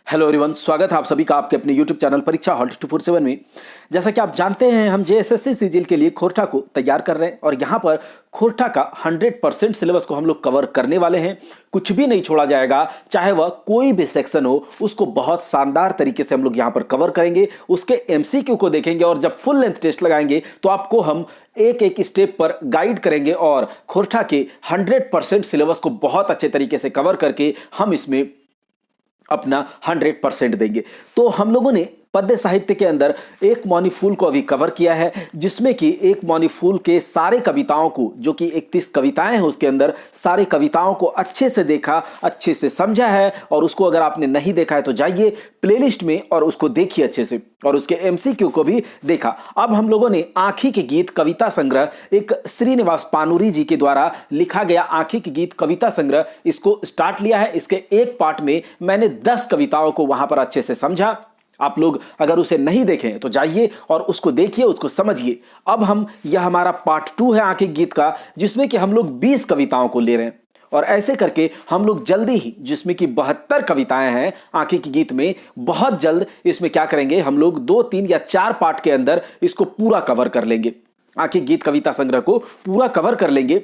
Hello everyone, स्वागत है आप सभी का आपके अपने यूट्यूब चैनल परीक्षा हॉल 24/7 में। जैसा कि आप जानते हैं, हम जेएसएससी सीजीएल के लिए खोरठा को तैयार कर रहे हैं और यहाँ पर खोरठा का 100% सिलेबस को हम लोग कवर करने वाले हैं। कुछ भी नहीं छोड़ा जाएगा, चाहे वह कोई भी सेक्शन हो, उसको बहुत शानदार तरीके से हम लोग यहाँ पर कवर करेंगे। उसके एमसीक्यू को देखेंगे और जब फुल लेंथ टेस्ट लगाएंगे तो आपको हम एक एक स्टेप पर गाइड करेंगे और खोरठा के 100% सिलेबस को बहुत अच्छे तरीके से कवर करके हम इसमें अपना 100% देंगे। तो हम लोगों ने पद्य साहित्य के अंदर एक मौनी फूल को अभी कवर किया है, जिसमें कि एक मौनी फूल के सारे कविताओं को, जो कि 31 कविताएं हैं, उसके अंदर सारे कविताओं को अच्छे से देखा, अच्छे से समझा है। और उसको अगर आपने नहीं देखा है तो जाइए प्लेलिस्ट में और उसको देखिए अच्छे से, और उसके एमसीक्यू को भी देखा। अब हम लोगों ने आंखी के गीत कविता संग्रह, एक श्रीनिवास पानुरी जी के द्वारा लिखा गया आंखी के गीत कविता संग्रह, इसको स्टार्ट लिया है। इसके एक पार्ट में मैंने 10 कविताओं को वहां पर अच्छे से समझा। आप लोग अगर उसे नहीं देखें तो जाइए और उसको देखिए, उसको समझिए। अब यह हमारा पार्ट 2 है आंखी गीत का, जिसमें कि हम लोग 20 कविताओं को ले रहे हैं। और ऐसे करके हम लोग जल्दी ही, जिसमें कि 72 कविताएं हैं आंखी के गीत में, बहुत जल्द इसमें क्या करेंगे, हम लोग 2, 3 या 4 पार्ट के अंदर इसको पूरा कवर कर लेंगे। आंखी गीत कविता संग्रह को पूरा कवर कर लेंगे।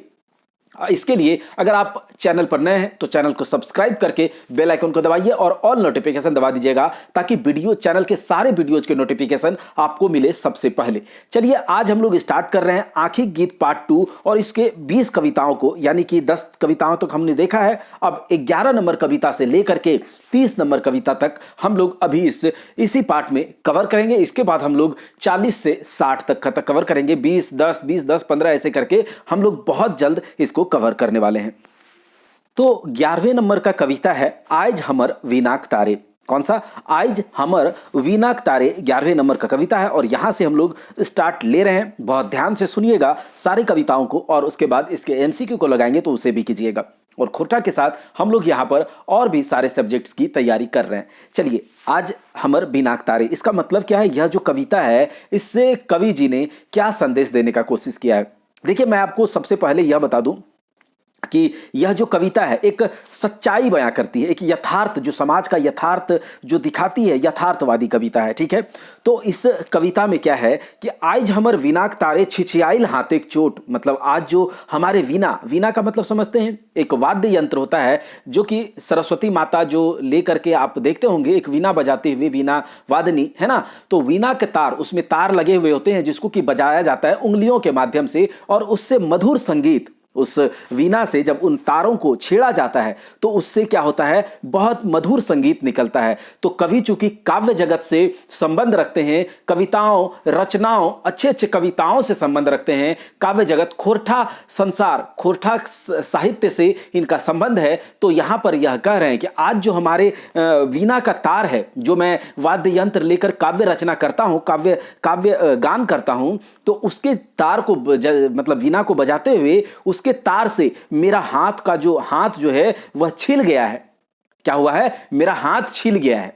इसके लिए अगर आप चैनल पर नए हैं तो चैनल को सब्सक्राइब करके बेल आइकन को दबाइए और ऑल नोटिफिकेशन दबा दीजिएगा, ताकि चैनल के सारे वीडियोज के नोटिफिकेशन आपको मिले सबसे पहले। चलिए, आज हम लोग स्टार्ट कर रहे हैं आंखी गीत पार्ट 2 और इसके 20 कविताओं को, यानी कि 10 कविताओं तक हमने देखा है। अब 11 नंबर कविता से लेकर के 30 नंबर कविता तक हम लोग अभी इसी पार्ट में कवर करेंगे। इसके बाद हम लोग 40 से 60 तक कवर करेंगे। 20, 10, 20, 10, 15 ऐसे करके हम लोग बहुत जल्द इसको कवर करने वाले हैं। तो 11वें नंबर का कविता है आइज हमर वीनाक तारे। कौन सा? आइज हमर वीनाक तारे 11वें नंबर का कविता है और यहां से हम लोग स्टार्ट ले रहे हैं। बहुत ध्यान से सुनिएगा सारी कविताओं को, और उसके बाद इसके एमसीक्यू को लगाएंगे तो उसे भी कीजिएगा। और खोरठा के साथ हम लोग यहां पर और भी सारे सब्जेक्ट्स की तैयारी कर रहे हैं। चलिए, आज हमर वीनाक तारे, इसका मतलब क्या है? यह जो कविता है, इससे कवि जी ने क्या संदेश देने का कोशिश किया है। देखिए, मैं आपको सबसे पहले यह बता दूं कि यह जो कविता है एक सच्चाई बयां करती है, एक यथार्थ, जो समाज का यथार्थ जो दिखाती है, यथार्थवादी कविता है। ठीक है, तो इस कविता में क्या है कि आइज हमर वीनाक तारे छिछियाइल हाथेक चोट, मतलब आज जो हमारे वीना का मतलब समझते हैं, एक वाद्य यंत्र होता है जो कि सरस्वती माता जो लेकर के आप देखते होंगे, एक वीणा बजाते हुए, वीणा वादनी है ना। तो वीणा के तार, उसमें तार लगे हुए होते हैं जिसको कि बजाया जाता है उंगलियों के माध्यम से, और उससे मधुर संगीत, उस वीणा से जब उन तारों को छेड़ा जाता है तो उससे क्या होता है, बहुत मधुर संगीत निकलता है। तो कवि चूंकि काव्य जगत से संबंध रखते हैं, कविताओं, रचनाओं, अच्छे अच्छे कविताओं से संबंध रखते हैं, काव्य जगत, खोरठा संसार, खोरठा साहित्य से इनका संबंध है। तो यहां पर यह कह रहे हैं कि आज जो हमारे वीणा का तार है, जो मैं वाद्य यंत्र लेकर काव्य रचना करता हूं, काव्य गान करता हूं, तो उसके तार को मतलब वीणा को बजाते हुए उसके तार से मेरा हाथ जो है वह छिल गया है। क्या हुआ है? मेरा हाथ छिल गया है।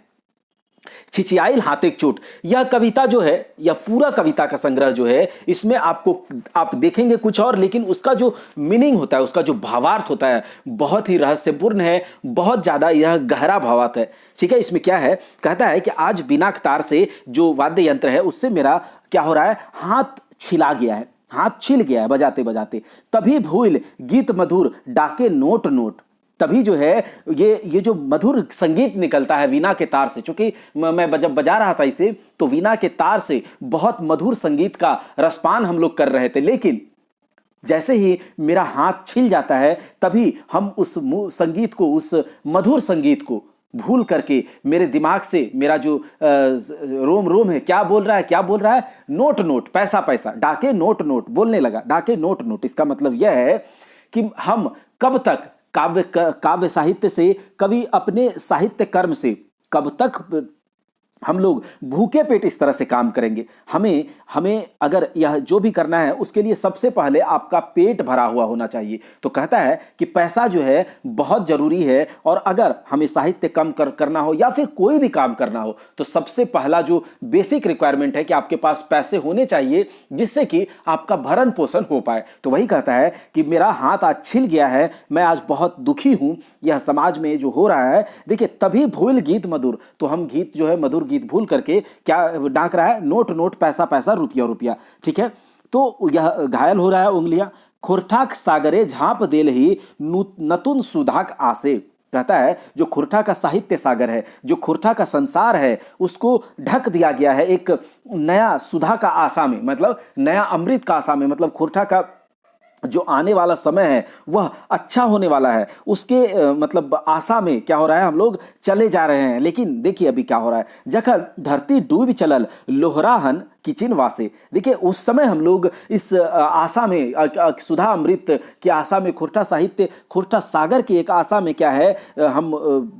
छिछियाइल हाथेक चोट, यह कविता जो है, यह पूरा कविता का संग्रह जो है, इसमें आप देखेंगे कुछ और, लेकिन उसका जो मीनिंग होता है, उसका जो भावार्थ होता है, बहुत ही रहस्यपूर्ण है, बहुत ज्यादा यह गहरा भावार्थ है। ठीक है, इसमें क्या है, कहता है कि आज बिना तार से जो वाद्य यंत्र है उससे मेरा क्या हो रहा है, हाथ छिला गया है, हाथ छिल गया है बजाते बजाते। तभी भूल गीत मधुर डाके नोट नोट, तभी जो है ये जो मधुर संगीत निकलता है वीणा के तार से, चूंकि मैं जब बजा रहा था इसे तो वीणा के तार से बहुत मधुर संगीत का रसपान हम लोग कर रहे थे, लेकिन जैसे ही मेरा हाथ छिल जाता है तभी हम उस संगीत को, उस मधुर संगीत को भूल करके मेरे दिमाग से मेरा जो रोम रोम है क्या बोल रहा है, नोट नोट, पैसा पैसा, डाके नोट नोट बोलने लगा, डाके नोट नोट। इसका मतलब यह है कि हम कब तक काव्य साहित्य से, कवि अपने साहित्य कर्म से कब तक हम लोग भूखे पेट इस तरह से काम करेंगे। हमें हमें अगर यह जो भी करना है उसके लिए सबसे पहले आपका पेट भरा हुआ होना चाहिए। तो कहता है कि पैसा जो है बहुत जरूरी है, और अगर हमें साहित्य कम करना हो या फिर कोई भी काम करना हो तो सबसे पहला जो बेसिक रिक्वायरमेंट है कि आपके पास पैसे होने चाहिए जिससे कि आपका भरण पोषण हो पाए। तो वही कहता है कि मेरा हाथ आज छिल गया है, मैं आज बहुत दुखी हूं, यह समाज में जो हो रहा है। देखिए, तभी भूल गीत मधुर, तो हम गीत जो है मधुर गीत भूल करके क्या डांक रहा है, नोट नोट पैसा पैसा रुपया रुपया। ठीक है, तो यह घायल हो रहा है उंगलियां। खुरठाक सागरे झांप देल ही नतुन सुधाक आसे। कहता है जो खुरठा का साहित्य सागर है, जो खुरठा का संसार है, उसको ढक दिया गया है एक नया सुधा का आशा में, मतलब नया अमृत का आशा में। मतलब खुरठा का जो आने वाला समय है वह अच्छा होने वाला है, उसके मतलब आशा में क्या हो रहा है, हम लोग चले जा रहे हैं। लेकिन देखिए अभी क्या हो रहा है, जखन धरती डूब चलल लोहराहन किचिन वासे। देखिए उस समय हम लोग इस आशा में, सुधा अमृत की आशा में, खुरठा साहित्य, खुरठा सागर की एक आशा में क्या है, हम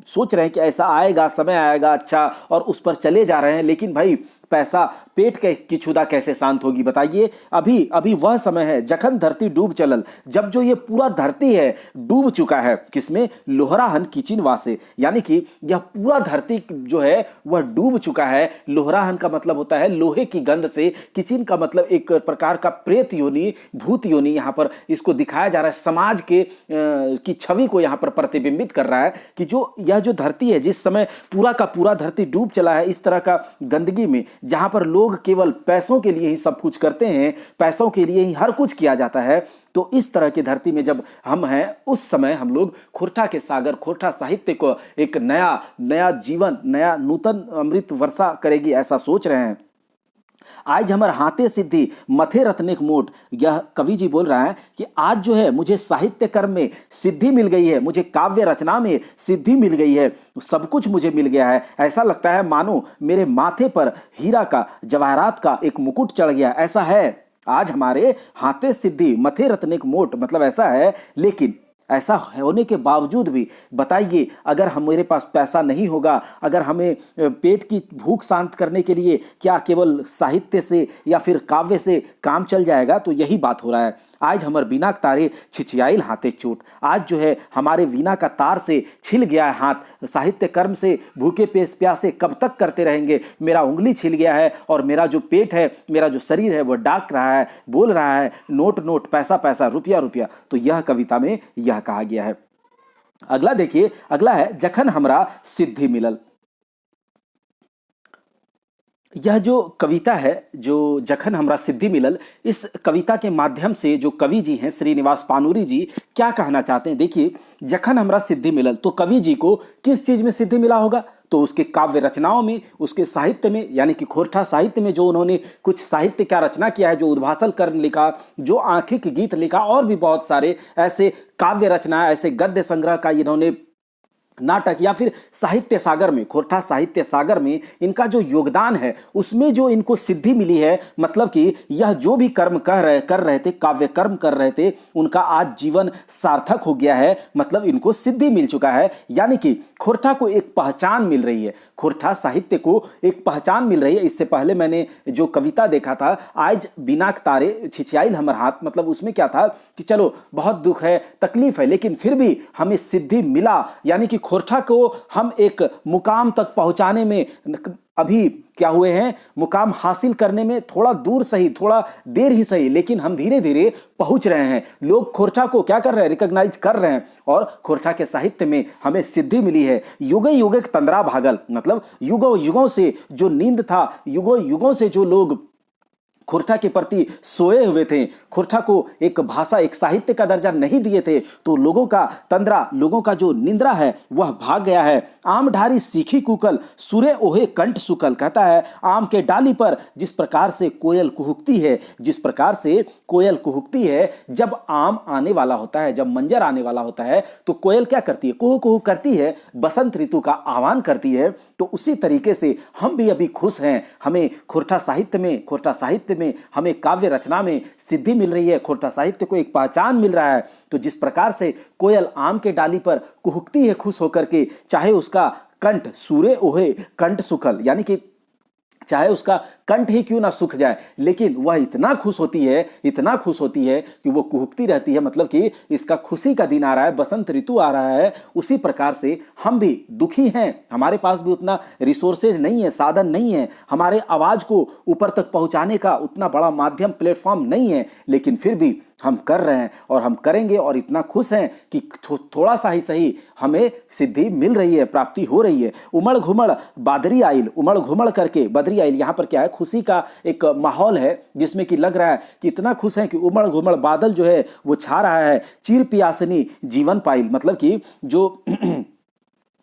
सोच रहे हैं कि ऐसा आएगा, समय आएगा अच्छा, और उस पर चले जा रहे हैं। लेकिन भाई पैसा, पेट की क्षुधा कैसे शांत होगी बताइए। अभी अभी वह समय है जखन धरती डूब चलल, जब जो ये पूरा धरती है डूब चुका है, किसमें, लोहराहन किचिन वासे, यानी कि यह पूरा धरती जो है वह डूब चुका है। लोहराहन का मतलब होता है लोहे की गंध से, किचिन का मतलब एक प्रकार का प्रेत योनि, भूत योनि, यहां पर इसको दिखाया जा रहा है, समाज के की छवि को यहां पर प्रतिबिंबित कर रहा है कि जो यह जो धरती है, जिस समय पूरा का पूरा धरती डूब चला है इस तरह का गंदगी में, जहां पर लोग केवल पैसों के लिए ही सब कुछ करते हैं, पैसों के लिए ही हर कुछ किया जाता है। तो इस तरह की धरती में जब हम हैं, उस समय हम लोग खुरठा के सागर, खुरठा साहित्य को एक नया नया जीवन, नया नूतन अमृत वर्षा करेगी, ऐसा सोच रहे हैं। आज हमारे हाथे सिद्धि मथे रत्निक मोट, यह कवि जी बोल रहा है कि आज जो है मुझे साहित्य कर्म में सिद्धि मिल गई है, मुझे काव्य रचना में सिद्धि मिल गई है, सब कुछ मुझे मिल गया है। ऐसा लगता है मानो मेरे माथे पर हीरा का, जवाहरात का एक मुकुट चढ़ गया, ऐसा है। आज हमारे हाथे सिद्धि मथे रत्निक मोट, मतलब ऐसा है। लेकिन ऐसा होने के बावजूद भी बताइए, अगर हम, मेरे पास पैसा नहीं होगा, अगर हमें पेट की भूख शांत करने के लिए क्या केवल साहित्य से या फिर काव्य से काम चल जाएगा? तो यही बात हो रहा है। आज हमारे वीणा के तारे छिछियाइल हाथे चोट, आज जो है हमारे वीणा का तार से छिल गया है हाथ। साहित्य कर्म से भूखे प्यासे कब तक करते रहेंगे, मेरा उंगली छिल गया है, और मेरा जो पेट है, मेरा जो शरीर है, वह डाक रहा है, बोल रहा है नोट नोट पैसा पैसा रुपया रुपया। तो यह कविता में यह कहा गया है। अगला देखिए, अगला है जखन हमरा सिद्धि मिलल। यह जो कविता है, जो जखन हमरा सिद्धि मिलल, इस कविता के माध्यम से जो कवि जी हैं श्रीनिवास पानूरी जी क्या कहना चाहते हैं। देखिए, जखन हमरा सिद्धि मिलल, तो कवि जी को किस चीज में सिद्धि मिला होगा? तो उसके काव्य रचनाओं में, उसके साहित्य में, यानी कि खोरठा साहित्य में जो उन्होंने कुछ साहित्य क्या रचना किया है, जो उद्भासल कर लिखा, जो आंखिक गीत लिखा, और भी बहुत सारे ऐसे काव्य रचना, ऐसे गद्य संग्रह का इन्होंने नाटक, या फिर साहित्य सागर में, खोरठा साहित्य सागर में इनका जो योगदान है, उसमें जो इनको सिद्धि मिली है, मतलब कि यह जो भी कर्म कर रहे थे, काव्य कर्म कर रहे थे, उनका आज जीवन सार्थक हो गया है, मतलब इनको सिद्धि मिल चुका है। यानी कि खोरठा को एक पहचान मिल रही है, खोरठा साहित्य को एक पहचान मिल रही है। इससे पहले मैंने जो कविता देखा था, आज बिना तारे छिछियाइल हमर हाथ, मतलब उसमें क्या था कि चलो बहुत दुख है, तकलीफ है, लेकिन फिर भी हमें सिद्धि मिला। यानी कि खोरठा को हम एक मुकाम तक पहुंचाने में अभी क्या हुए हैं, मुकाम हासिल करने में थोड़ा दूर सही, थोड़ा देर ही सही, लेकिन हम धीरे धीरे पहुंच रहे हैं। लोग खोरठा को क्या कर रहे हैं, रिकॉग्नाइज कर रहे हैं, और खोरठा के साहित्य में हमें सिद्धि मिली है। युगे युगे तंद्रा भागल, मतलब युगों युगों से जो नींद था, युगों युगों से जो लोग खोरठा के प्रति सोए हुए थे, खोरठा को एक भाषा, एक साहित्य का दर्जा नहीं दिए थे, तो लोगों का तंद्रा, लोगों का जो निंद्रा है वह भाग गया है। आम ढारी सीखी कुकल, सुरे ओहे कंठ सुकल। कहता है आम के डाली पर जिस प्रकार से कोयल कुहुकती है, जिस प्रकार से कोयल कुहुकती है, जब आम आने वाला होता है, जब मंजर आने वाला होता है, तो कोयल क्या करती है, कुहू कुहू करती है, बसंत ऋतु का आह्वान करती है। तो उसी तरीके से हम भी अभी खुश हैं, हमें खोरठा साहित्य में, खोरठा साहित्य में, हमें काव्य रचना में सिद्धि मिल रही है, खोरठा साहित्य को एक पहचान मिल रहा है। तो जिस प्रकार से कोयल आम के डाली पर कुहुकती है खुश होकर के, चाहे उसका कंठ सूरे ओहे कंठ सुखल, यानी कि चाहे उसका कंठ ही क्यों ना सूख जाए, लेकिन वह इतना खुश होती है, इतना खुश होती है कि वो कुहुकती रहती है, मतलब कि इसका खुशी का दिन आ रहा है, बसंत ऋतु आ रहा है। उसी प्रकार से हम भी दुखी हैं, हमारे पास भी उतना रिसोर्सेज नहीं है, साधन नहीं है, हमारे आवाज को ऊपर तक पहुंचाने का उतना बड़ा माध्यम प्लेटफॉर्म नहीं है, लेकिन फिर भी हम कर रहे हैं और हम करेंगे, और इतना खुश हैं कि थोड़ा सा ही सही हमें सिद्धि मिल रही है, प्राप्ति हो रही है। उमड़ घुमड़ बादरी आइल, उमड़ घुमड़ करके बदरी आइल, यहाँ पर क्या है, खुशी का एक माहौल है जिसमें कि लग रहा है कि इतना खुश है कि उमड़ घुमड़ बादल जो है वो छा रहा है। चीर पियासनी जीवन पाइल, मतलब कि जो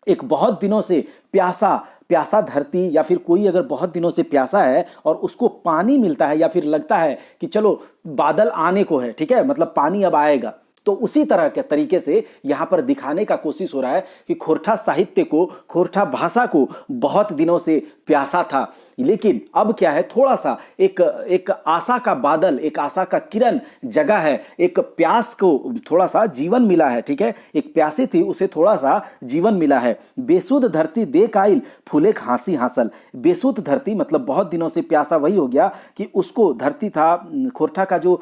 एक बहुत दिनों से प्यासा प्यासा धरती, या फिर कोई अगर बहुत दिनों से प्यासा है और उसको पानी मिलता है, या फिर लगता है कि चलो बादल आने को है, ठीक है, मतलब पानी अब आएगा, तो उसी तरह के तरीके से यहां पर दिखाने का कोशिश हो रहा है कि खोरठा साहित्य को, खोरठा भाषा को बहुत दिनों से प्यासा था, लेकिन अब क्या है, थोड़ा सा एक आशा का बादल, एक आशा का किरण जगा है, एक प्यास को थोड़ा सा जीवन मिला है, ठीक है, एक प्यासी थी उसे थोड़ा सा जीवन मिला है। बेसुध धरती देख आइल फूले हांसी हांसल, बेसुध धरती मतलब बहुत दिनों से प्यासा वही हो गया कि उसको धरती था, खोरठा का जो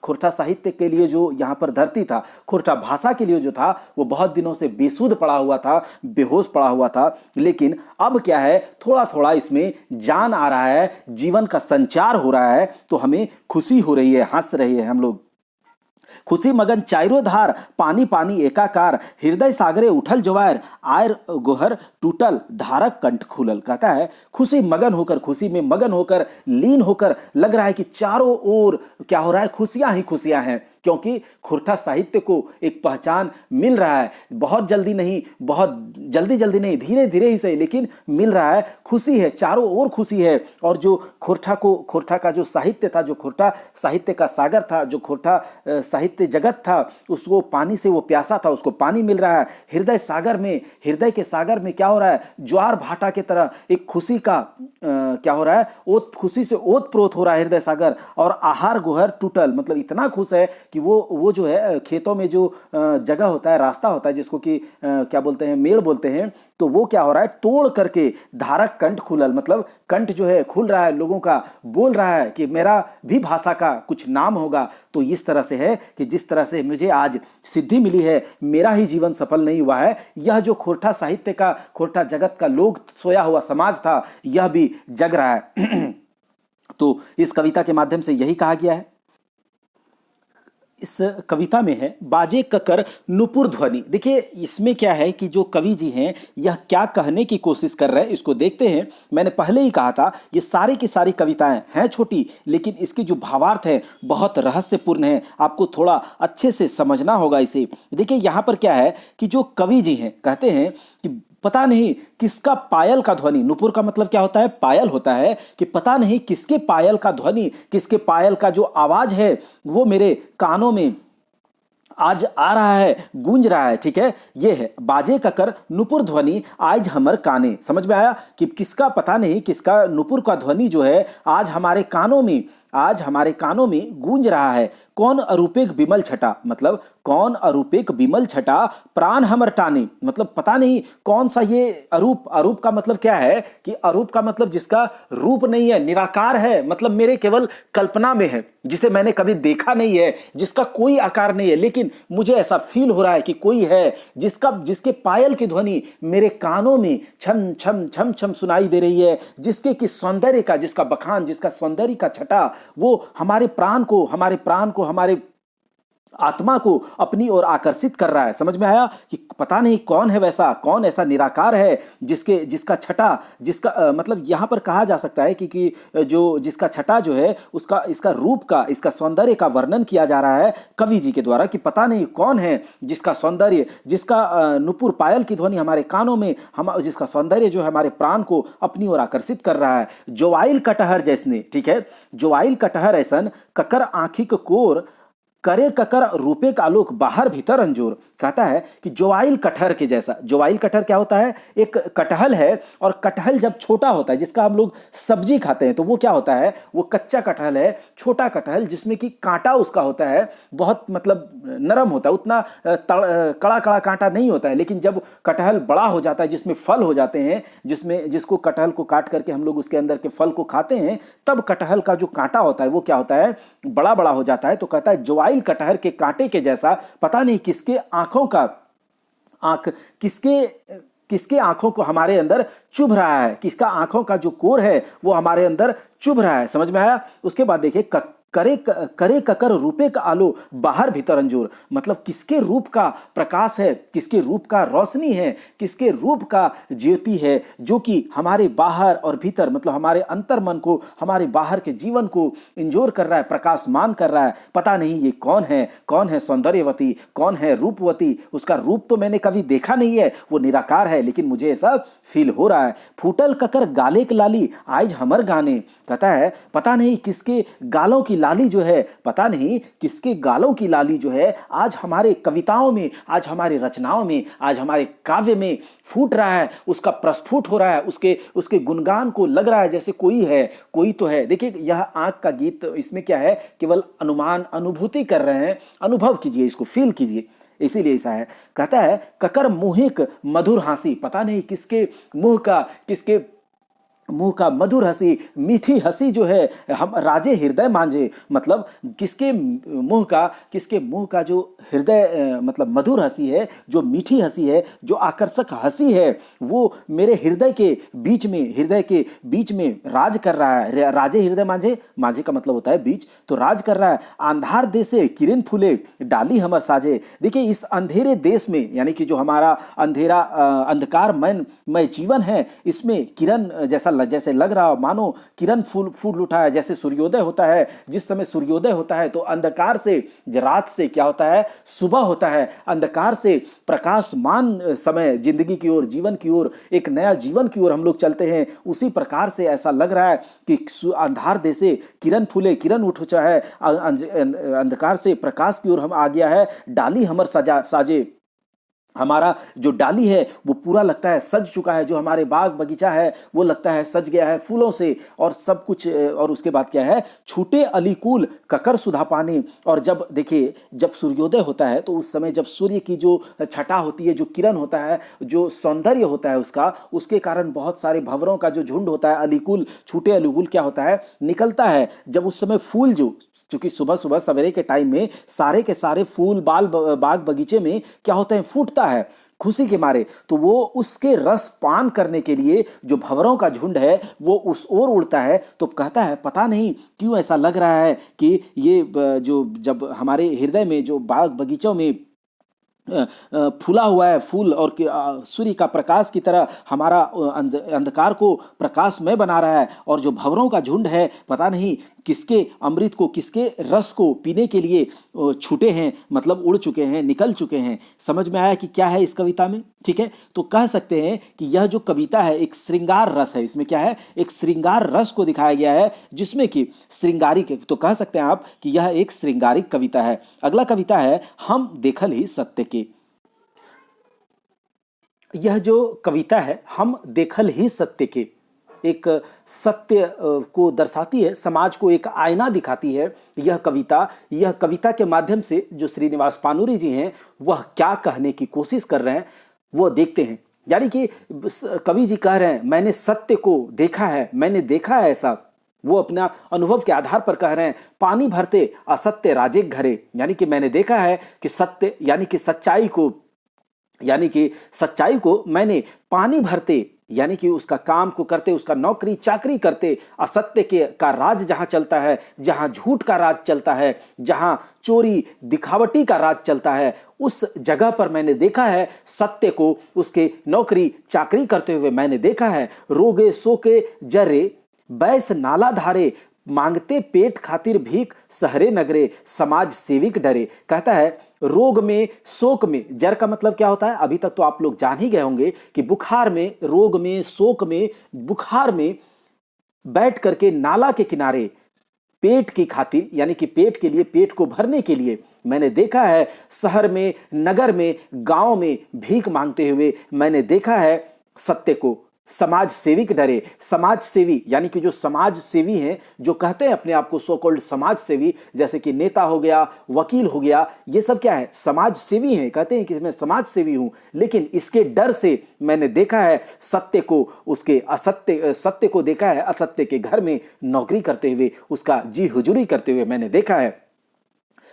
खोरठा साहित्य के लिए जो यहाँ पर धरती था, खोरठा भाषा के लिए जो था, वो बहुत दिनों से बेसुध पड़ा हुआ था, बेहोश पड़ा हुआ था, लेकिन अब क्या है, थोड़ा थोड़ा इसमें जान आ रहा है, जीवन का संचार हो रहा है, तो हमें खुशी हो रही है, हंस रहे हैं हम लोग। खुशी मगन चाइरो धार पानी पानी एकाकार, हृदय सागरे उठल जवार आयर गोहर टूटल धारक कंठ खुलल। कहता है खुशी मगन होकर, खुशी में मगन होकर, लीन होकर, लग रहा है कि चारों ओर क्या हो रहा है, खुशियां ही खुशियां हैं, क्योंकि खोरठा साहित्य को एक पहचान मिल रहा है। बहुत जल्दी नहीं, बहुत जल्दी नहीं, धीरे धीरे ही सही, लेकिन मिल रहा है, खुशी है, चारों ओर खुशी है। और जो खोरठा का जो साहित्य था, जो खोरठा साहित्य का सागर था, जो खोरठा साहित्य जगत था, उसको पानी से वो प्यासा था, उसको पानी मिल रहा है। हृदय सागर में, हृदय के सागर में क्या हो रहा है, ज्वार भाटा की तरह एक खुशी का क्या हो रहा है, ओत, खुशी से ओत प्रोत हो रहा है हृदय सागर। और आहार गोहर टूटल, मतलब इतना खुश है कि वो जो है खेतों में जो जगह होता है, रास्ता होता है, जिसको कि क्या बोलते हैं, मेड़ बोलते हैं, तो वो क्या हो रहा है, तोड़ करके धारक कंठ खुलल, मतलब कंठ जो है खुल रहा है, लोगों का बोल रहा है कि मेरा भी भाषा का कुछ नाम होगा। तो इस तरह से है कि जिस तरह से मुझे आज सिद्धि मिली है, मेरा ही जीवन सफल नहीं हुआ है, यह जो खोरठा साहित्य का, खोरठा जगत का लोग सोया हुआ समाज था, यह भी जग रहा है। तो इस कविता के माध्यम से यही कहा गया है। इस कविता में है बाजे ककर नुपुर ध्वनि। देखिए इसमें क्या है कि जो कवि जी हैं यह क्या कहने की कोशिश कर रहे हैं, इसको देखते हैं। मैंने पहले ही कहा था ये सारी की सारी कविताएं हैं छोटी, लेकिन इसकी जो भावार्थ है बहुत रहस्यपूर्ण है, आपको थोड़ा अच्छे से समझना होगा इसे। देखिए यहाँ पर क्या है कि जो कवि जी हैं कहते हैं कि पता नहीं किसका पायल का ध्वनि, नुपुर का मतलब क्या होता है, पायल होता है, कि पता नहीं किसके पायल का ध्वनि, किसके पायल का जो आवाज है वो मेरे कानों में आज आ रहा है, गूंज रहा है, ठीक है। ये है बाजे ककर नुपुर ध्वनि आज हमर काने। समझ में आया कि किसका, पता नहीं किसका नुपुर का ध्वनि जो है आज हमारे कानों में, आज हमारे कानों में गूंज रहा है। कौन अरूपेक विमल छटा, मतलब कौन अरूपेक विमल छटा प्राण हमर टाने, मतलब पता नहीं कौन सा ये अरूप, अरूप का मतलब क्या है कि अरूप का मतलब जिसका रूप नहीं है, निराकार है, मतलब मेरे केवल कल्पना में है, जिसे मैंने कभी देखा नहीं है, जिसका कोई आकार नहीं है, लेकिन मुझे ऐसा फील हो रहा है कि कोई है जिसके पायल की ध्वनि मेरे कानों में छम छम छम छम सुनाई दे रही है, जिसके कि सौंदर्य का, जिसका बखान, जिसका सौंदर्य का छटा वो हमारे प्राण को, हमारे आत्मा को अपनी ओर आकर्षित कर रहा है। समझ में आया कि पता नहीं कौन है वैसा, कौन ऐसा निराकार है जिसका छटा, जिसका मतलब यहां पर कहा जा सकता है कि जो जिसका छटा जो है उसका, इसका रूप का, इसका सौंदर्य का वर्णन किया जा रहा है कवि जी के द्वारा, कि पता नहीं कौन है जिसका सौंदर्य, जिसका नुपुर पायल की ध्वनि हमारे कानों में, हम जिसका सौंदर्य जो है हमारे प्राण को अपनी ओर आकर्षित कर रहा है। जोवाइल कटहर जैसने, ठीक है, जोवाइल कटहर ऐसन ककर आंखी के कोर करे ककर रूपे का आलोक बाहर भीतर अंजोर। कहता है कि जोवाइल कटहर के जैसा। जोवाइल कटहर क्या होता है? एक कटहल है, और कटहल जब छोटा होता है, जिसका हम लोग सब्जी खाते हैं, तो वो क्या होता है? वो कच्चा कटहल है, छोटा कटहल, जिसमें कि कांटा उसका होता है बहुत मतलब नरम होता है, उतना कड़ा कड़ा कांटा नहीं होता है। लेकिन जब कटहल बड़ा हो जाता है, जिसमें फल हो जाते हैं, जिसको कटहल को काट करके हम लोग उसके अंदर के फल को खाते हैं, तब कटहल का जो कांटा होता है वो क्या होता है? बड़ा बड़ा हो जाता है। तो कहता है जोवाइल कटहर के कांटे के जैसा, पता नहीं किसके किसके आंखों को हमारे अंदर चुभ रहा है, किसका आंखों का जो कोर है वो हमारे अंदर चुभ रहा है। समझ में आया? उसके बाद देखिए, करे ककर रूपे का आलो बाहर भीतर अंजूर। मतलब किसके रूप का प्रकाश है, किसके रूप का रोशनी है, किसके रूप का ज्योति है, जो कि हमारे बाहर और भीतर, मतलब हमारे अंतर मन को, हमारे बाहर के जीवन को इंजोर कर रहा है, प्रकाशमान कर रहा है। पता नहीं ये कौन है सौंदर्यवती, कौन है रूपवती। उसका रूप तो मैंने कभी देखा नहीं है, वो निराकार है, लेकिन मुझे ऐसा फील हो रहा है। फूटल ककर गाले के लाली आज हमर गाने। कहता है पता नहीं किसके गालों की लाली जो है, पता नहीं किसके गालों की लाली जो है आज हमारे कविताओं में, आज हमारे रचनाओं में, आज हमारे काव्य में फूट रहा है, उसका प्रस्फुट हो रहा है, उसके गुणगान को लग रहा है जैसे कोई तो है। देखिए यह आंख का गीत, इसमें क्या है? केवल अनुमान, अनुभूति कर रहे हैं। अनुभव कीजिए, इसको फील कीजिए, इसीलिए ऐसा है। कहता है ककर मुहिक मधुर हासी। पता नहीं किसके मुंह का मधुर हंसी, मीठी हंसी जो है हम राजे हृदय मांझे। मतलब किसके मुंह का जो हृदय, मतलब मधुर हंसी है, जो मीठी हंसी है, जो आकर्षक हंसी है, वो मेरे हृदय के बीच में राज कर रहा है। राजे हृदय मांझे, मांझे का मतलब होता है बीच, तो राज कर रहा है। अंधार देशे किरण फूले डाली हमर साजे। देखिए इस अंधेरे देश में, यानी कि जो हमारा अंधकारमय जीवन है, इसमें किरण जैसे लग रहा, मानो किरण फूल उठा है, जैसे सूर्योदय होता है। जिस समय सूर्योदय होता है तो अंधकार से, रात से क्या होता है? सुबह होता है। अंधकार से प्रकाशमान समय, जिंदगी की ओर, जीवन की ओर, एक नया जीवन की ओर हम लोग चलते हैं। उसी प्रकार से ऐसा लग रहा है कि अंधार देशे किरण फूले, किरण उठ उठा है, अंधकार से प्रकाश की ओर हम आ गया है। डाली हमर साजे, हमारा जो डाली है वो पूरा लगता है सज चुका है। जो हमारे बाग बगीचा है वो लगता है सज गया है फूलों से और सब कुछ। और उसके बाद क्या है? छूटे अलीकुल ककर सुधा पानी। और जब देखिए, जब सूर्योदय होता है तो उस समय जब सूर्य की जो छटा होती है, जो किरण होता है, जो सौंदर्य होता है उसके कारण बहुत सारे भंवरों का जो झुंड होता है, अलीकुल, छूटे अलीकुल क्या होता है? निकलता है। जब उस समय फूल, चूंकि सुबह सुबह सवेरे के टाइम में सारे के सारे फूल बाग बगीचे में क्या होते हैं? फूटता है खुशी के मारे। तो वो उसके रस पान करने के लिए जो भंवरों का झुंड है वो उस ओर उड़ता है। तो कहता है पता नहीं क्यों ऐसा लग रहा है कि ये जो जब हमारे हृदय में, जो बाग बगीचों में फूला हुआ है फूल, और सूर्य का प्रकाश की तरह हमारा अंधकार को प्रकाशमय बना रहा है, और जो भंवरों का झुंड है पता नहीं किसके अमृत को, किसके रस को पीने के लिए छूटे हैं, मतलब उड़ चुके हैं, निकल चुके हैं। समझ में आया कि क्या है इस कविता में? ठीक है, तो कह सकते हैं कि यह जो कविता है एक श्रृंगार रस है। इसमें क्या है? एक श्रृंगार रस को दिखाया गया है, जिसमें कि श्रृंगारिक, तो कह सकते हैं आप कि यह एक श्रृंगारिक कविता है। अगला कविता है हम देखल ही सत्य के। यह जो कविता है हम देखल ही सत्य के, एक सत्य को दर्शाती है, समाज को एक आईना दिखाती है यह कविता के माध्यम से जो श्रीनिवास पानूरी जी हैं वह क्या कहने की कोशिश कर रहे हैं वो देखते हैं। यानी कि कवि जी कह रहे हैं मैंने सत्य को देखा है, मैंने देखा है ऐसा। वो अपना अनुभव के आधार पर कह रहे हैं पानी भरते असत्य राजे घरे। यानी कि मैंने देखा है कि सत्य, यानी कि सच्चाई को मैंने पानी भरते, यानी कि उसका काम को करते, उसका नौकरी चाकरी करते, असत्य का राज जहां चलता है, जहां झूठ का राज चलता है, जहां चोरी दिखावटी का राज चलता है, उस जगह पर मैंने देखा है सत्य को उसके नौकरी चाकरी करते हुए मैंने देखा है। रोगे सोके जरे बैस नाला धारे, मांगते पेट खातिर भीख सहरे नगरे, समाज सेविक डरे। कहता है रोग में शोक में, जर का मतलब क्या होता है? अभी तक तो आप लोग जान ही गए होंगे कि बुखार में, रोग में, शोक में, बुखार में बैठ करके नाला के किनारे पेट की खातिर, यानी कि पेट के लिए, पेट को भरने के लिए मैंने देखा है शहर में, नगर में, गांव में भीख मांगते हुए मैंने देखा है सत्य को। समाज सेवी के डरे, समाज सेवी यानी कि जो समाज सेवी हैं, जो कहते हैं अपने आप को सो कॉल्ड समाज सेवी, जैसे कि नेता हो गया, वकील हो गया, ये सब क्या है, समाज सेवी हैं, कहते हैं कि मैं समाज सेवी हूं, लेकिन इसके डर से मैंने देखा है सत्य को, उसके असत्य, सत्य को देखा है असत्य के घर में नौकरी करते हुए, उसका जी हुजूरी करते हुए मैंने देखा है।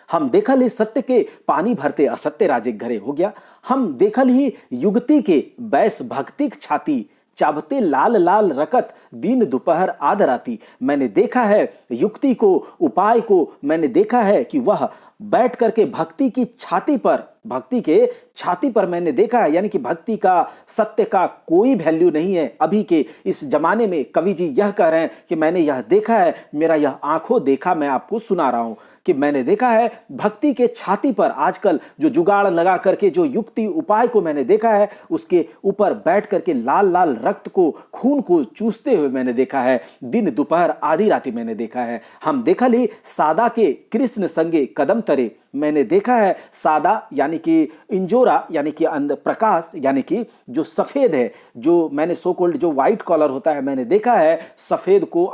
हम देखल ही सत्य के पानी भरते असत्य राजे घरे हो गया। हम देखल ही युगति के बैस भक्ति छाती चाबते लाल लाल रकत दिन दोपहर आध राती। मैंने देखा है युक्ति को, उपाय को, मैंने देखा है कि वह बैठ करके भक्ति की छाती पर, भक्ति के छाती पर मैंने देखा है, यानी कि भक्ति का, सत्य का कोई वैल्यू नहीं है अभी के इस जमाने में। कवि जी यह कह रहे हैं कि मैंने यह देखा है, मेरा यह आंखों देखा मैं आपको सुना रहा हूं कि मैंने देखा है भक्ति के छाती पर आजकल जो जुगाड़ लगा करके जो युक्ति उपाय को मैंने देखा है, उसके ऊपर बैठ करके लाल लाल रक्त को, खून को चूसते हुए मैंने देखा है, दिन दोपहर आधी राती मैंने देखा है। हम देखा ली सादा के कृष्ण संगे कदम तरे, मैंने देखा है सादा यानी कि इंजोरा यानी कि प्रकाश यानी कि जो सफेद है, जो मैंने सो कॉल्ड जो व्हाइट कॉलर होता है, मैंने देखा है सफेद को,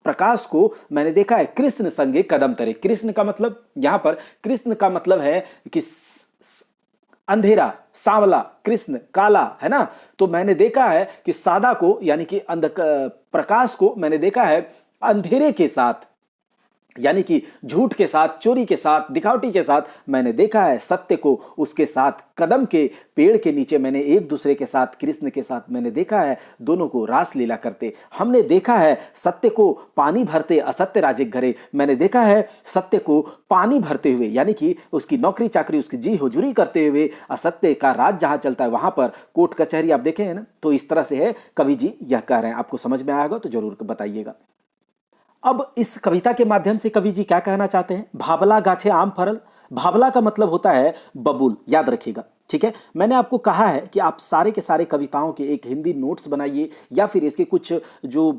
प्रकाश को मैंने देखा है कृष्ण संगे कदम तरे। कृष्ण का मतलब, यहां पर कृष्ण का मतलब है कि अंधेरा, सांवला, कृष्ण काला, है ना। तो मैंने देखा है कि सादा को यानी कि प्रकाश को मैंने देखा है अंधेरे के साथ, यानी कि झूठ के साथ, चोरी के साथ, दिखावटी के साथ मैंने देखा है सत्य को, उसके साथ कदम के पेड़ के नीचे मैंने एक दूसरे के साथ, कृष्ण के साथ मैंने देखा है दोनों को रास लीला करते। हमने देखा है सत्य को पानी भरते असत्य राजे घरे, मैंने देखा है सत्य को पानी भरते हुए, यानी कि उसकी नौकरी चाकरी, उसकी जी हुजूरी करते हुए असत्य का राज जहां चलता है वहां पर कोर्ट कचहरी आप देखे हैं ना। तो इस तरह से है कवि जी यह कह रहे हैं। आपको समझ में आएगा तो जरूर बताइएगा। अब इस कविता के माध्यम से कवि जी क्या कहना चाहते हैं, भावला गाछे आम फरल। भावला का मतलब होता है बबूल, याद रखिएगा, ठीक है। मैंने आपको कहा है कि आप सारे के सारे कविताओं के एक हिंदी नोट्स बनाइए या फिर इसके कुछ जो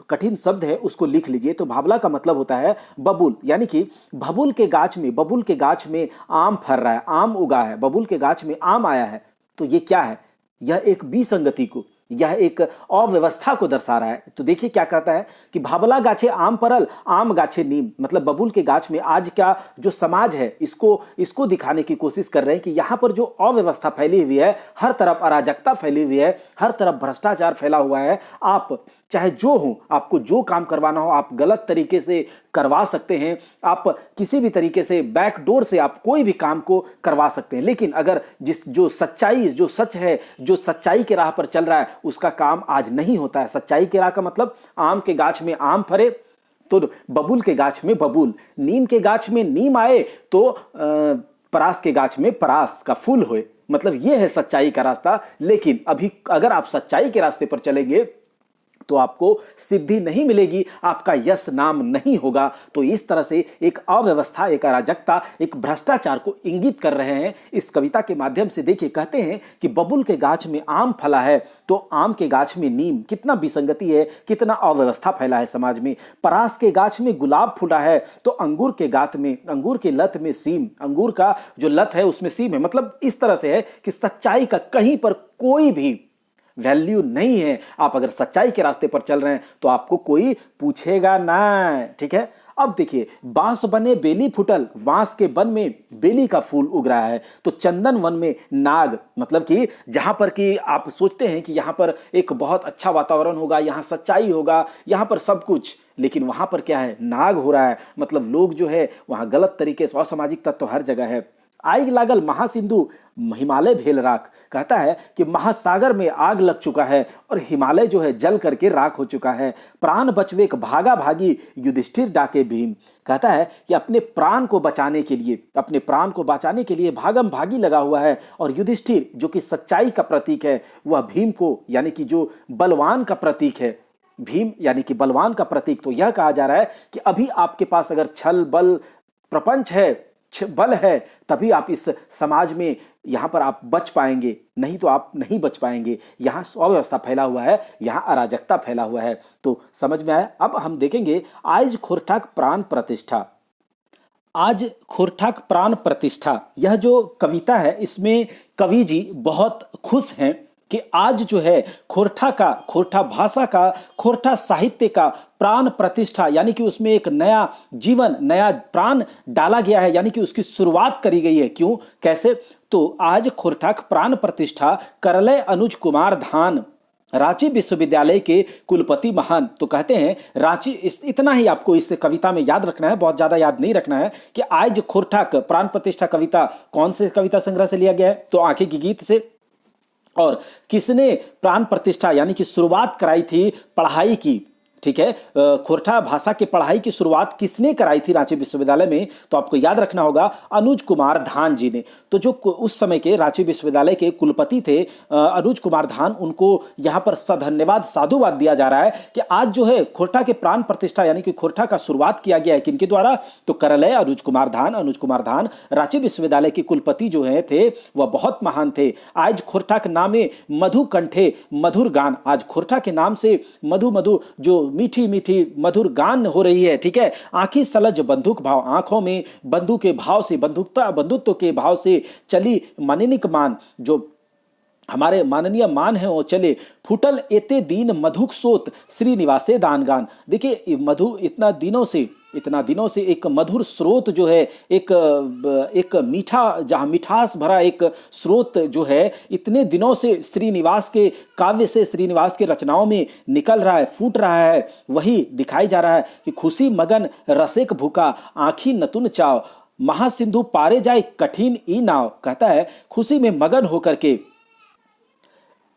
कठिन शब्द है उसको लिख लीजिए। तो भावला का मतलब होता है बबूल, यानी कि बबूल के गाछ में, बबूल के गाछ में आम फर रहा है, आम उगा है, बबूल के गाछ में आम आया है। तो ये क्या है, यह एक विसंगति को, यह एक अव्यवस्था को दर्शा रहा है। तो देखिए क्या कहता है कि भावला गाछे आम परल, आम गाछे नीम, मतलब बबूल के गाछ में आज का जो समाज है इसको दिखाने की कोशिश कर रहे हैं कि यहां पर जो अव्यवस्था फैली हुई है, हर तरफ अराजकता फैली हुई है, हर तरफ भ्रष्टाचार फैला हुआ है। आप चाहे जो हो, आपको जो काम करवाना हो आप गलत तरीके से करवा सकते हैं, आप किसी भी तरीके से बैकडोर से आप कोई भी काम को करवा सकते हैं। लेकिन अगर जो सच्चाई, जो सच है, जो सच्चाई के राह पर चल रहा है, उसका काम आज नहीं होता है। सच्चाई के राह का मतलब आम के गाछ में आम फरे तो बबूल के गाछ में बबूल, नीम के गाछ में नीम आए तो परास के गाछ में परास का फूल होए। मतलब यह है सच्चाई का रास्ता। लेकिन अभी अगर आप सच्चाई के रास्ते पर चलेंगे तो आपको सिद्धि नहीं मिलेगी, आपका यश नाम नहीं होगा। तो इस तरह से एक अव्यवस्था, एक अराजकता, एक भ्रष्टाचार को इंगित कर रहे हैं इस कविता के माध्यम से। देखिए कहते हैं कि बबूल के गाछ में आम फला है तो आम के गाछ में नीम, कितना विसंगति है, कितना अव्यवस्था फैला है समाज में। परास के गाछ में गुलाब फूला है तो अंगूर के गात में, अंगूर के लत में सीम, अंगूर का जो लत है उसमें सीम है। मतलब इस तरह से है कि सच्चाई का कहीं पर कोई भी वैल्यू नहीं है। आप अगर सच्चाई के रास्ते पर चल रहे हैं तो आपको कोई पूछेगा ना, ठीक है। अब देखिए, बांस बने बेली फुटल, बांस के वन में बेली का फूल उग रहा है तो चंदन वन में नाग, मतलब कि जहां पर कि आप सोचते हैं कि यहां पर एक बहुत अच्छा वातावरण होगा, यहां सच्चाई होगा, यहां पर सब कुछ, लेकिन वहां पर क्या है, नाग हो रहा है। मतलब लोग जो है वहां गलत तरीके से, असामाजिक तत्व हर जगह है। आग लागल महासिंधु हिमालय भेल राख, कहता है कि महासागर में आग लग चुका है और हिमालय जो है जल करके राख हो चुका है। प्राण बचवेक भागा भागी युधिष्ठिर डाके भीम, कहता है कि अपने प्राण को बचाने के लिए, अपने प्राण को बचाने के लिए भागम भागी लगा हुआ है। और युधिष्ठिर जो कि सच्चाई का प्रतीक है, वह भीम को, यानी कि जो बलवान का प्रतीक है, भीम यानी कि बलवान का प्रतीक। तो यह कहा जा रहा है कि अभी आपके पास अगर छल बल प्रपंच है, बल है, तभी आप इस समाज में यहाँ पर आप बच पाएंगे, नहीं तो आप नहीं बच पाएंगे। यहाँ अव्यवस्था फैला हुआ है, यहाँ अराजकता फैला हुआ है। तो समझ में आया। अब हम देखेंगे आज खोरठाक प्राण प्रतिष्ठा। आज खोरठाक प्राण प्रतिष्ठा, यह जो कविता है इसमें कवि जी बहुत खुश हैं कि आज जो है खोरठा भाषा का, खोरठा साहित्य का प्राण प्रतिष्ठा, यानी कि उसमें एक नया जीवन, नया प्राण डाला गया है, यानी कि उसकी शुरुआत करी गई है। क्यों, कैसे? तो आज खोरठाक प्राण प्रतिष्ठा करलय अनुज कुमार धान, रांची विश्वविद्यालय के कुलपति महान। तो कहते हैं रांची, इतना ही आपको इस कविता में याद रखना है, बहुत ज्यादा याद नहीं रखना है कि आज खोरठाक प्राण प्रतिष्ठा कविता कौन से कविता संग्रह से लिया गया है, तो आंखें की गीत से। और किसने प्राण प्रतिष्ठा यानी कि शुरुआत कराई थी पढ़ाई की, ठीक है, खोरठा भाषा की पढ़ाई की शुरुआत किसने कराई थी रांची विश्वविद्यालय में? तो आपको याद रखना होगा अनुज कुमार धान जी ने। तो जो उस समय के रांची विश्वविद्यालय के कुलपति थे अनुज कुमार धान, उनको यहाँ पर सधन्यवाद, साधुवाद दिया जा रहा है कि आज जो है खोरठा के प्राण प्रतिष्ठा यानी कि खोरठा का शुरुआत किया गया है किनके द्वारा? तो करलय अनुज कुमार धान रांची विश्वविद्यालय के कुलपति जो है थे वह बहुत महान थे। आज खोरठा के नामे मधु कंठे मधुर गान, आज खोरठा के नाम से मधु मधु जो मीठी मीठी मधुर गान हो रही है, ठीक है। आंखी सलज बंदूक भाव, आंखों में बंदूक के भाव से, बंधुत्व के भाव से चली माननिक मान, जो हमारे माननीय मान है वो चले, फुटल एते दीन मधुक सोत श्रीनिवासे दान गान। देखिए मधु इतना दिनों से एक मधुर स्रोत जो है, एक मीठा, जहाँ मिठास भरा एक स्रोत जो है इतने दिनों से श्रीनिवास के काव्य से, श्रीनिवास के रचनाओं में निकल रहा है, फूट रहा है, वही दिखाई जा रहा है कि खुशी मगन रसेक भूखा, आँखी नतुन चाव, महासिंधु पारे जाए कठिन ई नाव। कहता है खुशी में मगन होकर के,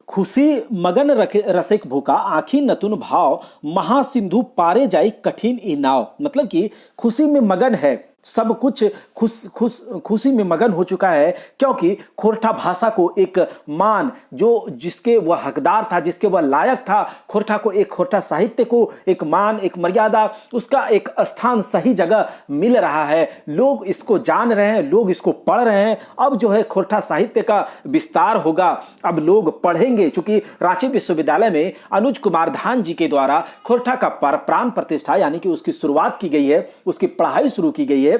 खुशी मगन रसिक भूखा, आंखी नतुन भाव, महासिंधु पारे जाई कठिन ई नाव। मतलब कि खुशी में मगन है, सब कुछ खुशी में मगन हो चुका है, क्योंकि खोरठा भाषा को एक मान, जो जिसके वह हकदार था, जिसके वह लायक था, खोरठा को, एक खोरठा साहित्य को एक मान, एक मर्यादा, उसका एक स्थान सही जगह मिल रहा है। लोग इसको जान रहे हैं, लोग इसको पढ़ रहे हैं। अब जो है खोरठा साहित्य का विस्तार होगा, अब लोग पढ़ेंगे। चूंकि रांची विश्वविद्यालय में अनुज कुमार धान जी के द्वारा खोरठा का प्राण प्रतिष्ठा यानी कि उसकी शुरुआत की गई है, उसकी पढ़ाई शुरू की गई है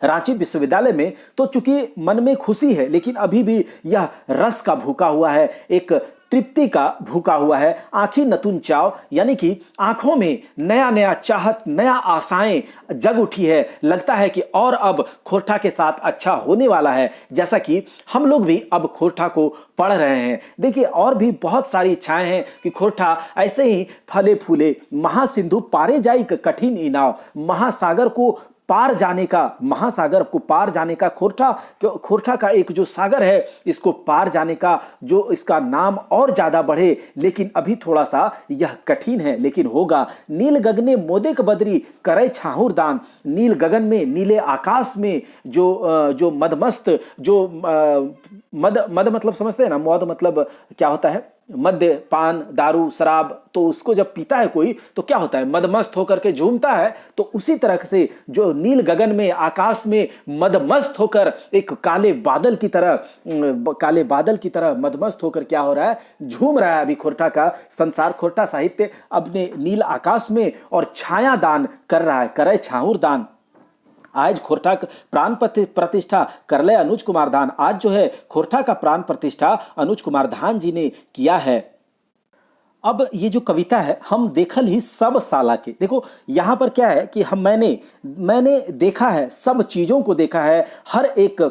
रांची विश्वविद्यालय में। तो चूंकि मन में खुशी है, लेकिन अभी भी यह रस का भूखा हुआ है, एक तृप्ति का भूखा हुआ है। आंखी नतुन चाव यानी कि आंखों में नया नया चाहत, नया आशाएं जग उठी है। लगता है कि और अब खोरठा के साथ अच्छा होने वाला है, जैसा कि हम लोग भी अब खोरठा को पढ़ रहे हैं। देखिए और भी बहुत सारी इच्छाएं हैं कि खोरठा ऐसे ही फले फूले, महासिंधु पारे जाई कठिन ई नाव, महासागर को पार जाने का, महासागर को पार जाने का, खोरठा का एक जो सागर है, इसको पार जाने का जो इसका नाम और ज्यादा बढ़े, लेकिन अभी थोड़ा सा यह कठिन है, लेकिन होगा। नील गगने मोदेक बदरी करे छाहुर दान, नील गगन में, नीले आकाश में जो मदमस्त, जो मद मतलब समझते हैं ना, मौद मतलब क्या होता है? मद्य, पान, दारू, शराब। तो उसको जब पीता है कोई तो क्या होता है? मदमस्त होकर के झूमता है। तो उसी तरह से जो नील गगन में, आकाश में मदमस्त होकर, एक काले बादल की तरह मदमस्त होकर क्या हो रहा है? झूम रहा है अभी खोरठा का संसार। खोरठा साहित्य अपने नील आकाश में और छाया दान कर रहा है, करे छाहुर दान। आज खोरठा प्राण प्रतिष्ठा करले अनुज कुमार धान, आज जो है खोरठा का प्राण प्रतिष्ठा अनुज कुमार धान जी ने किया है। अब ये जो कविता है, हम देखल ही सब साला के, देखो यहाँ पर क्या है कि मैंने देखा है, सब चीज़ों को देखा है, हर एक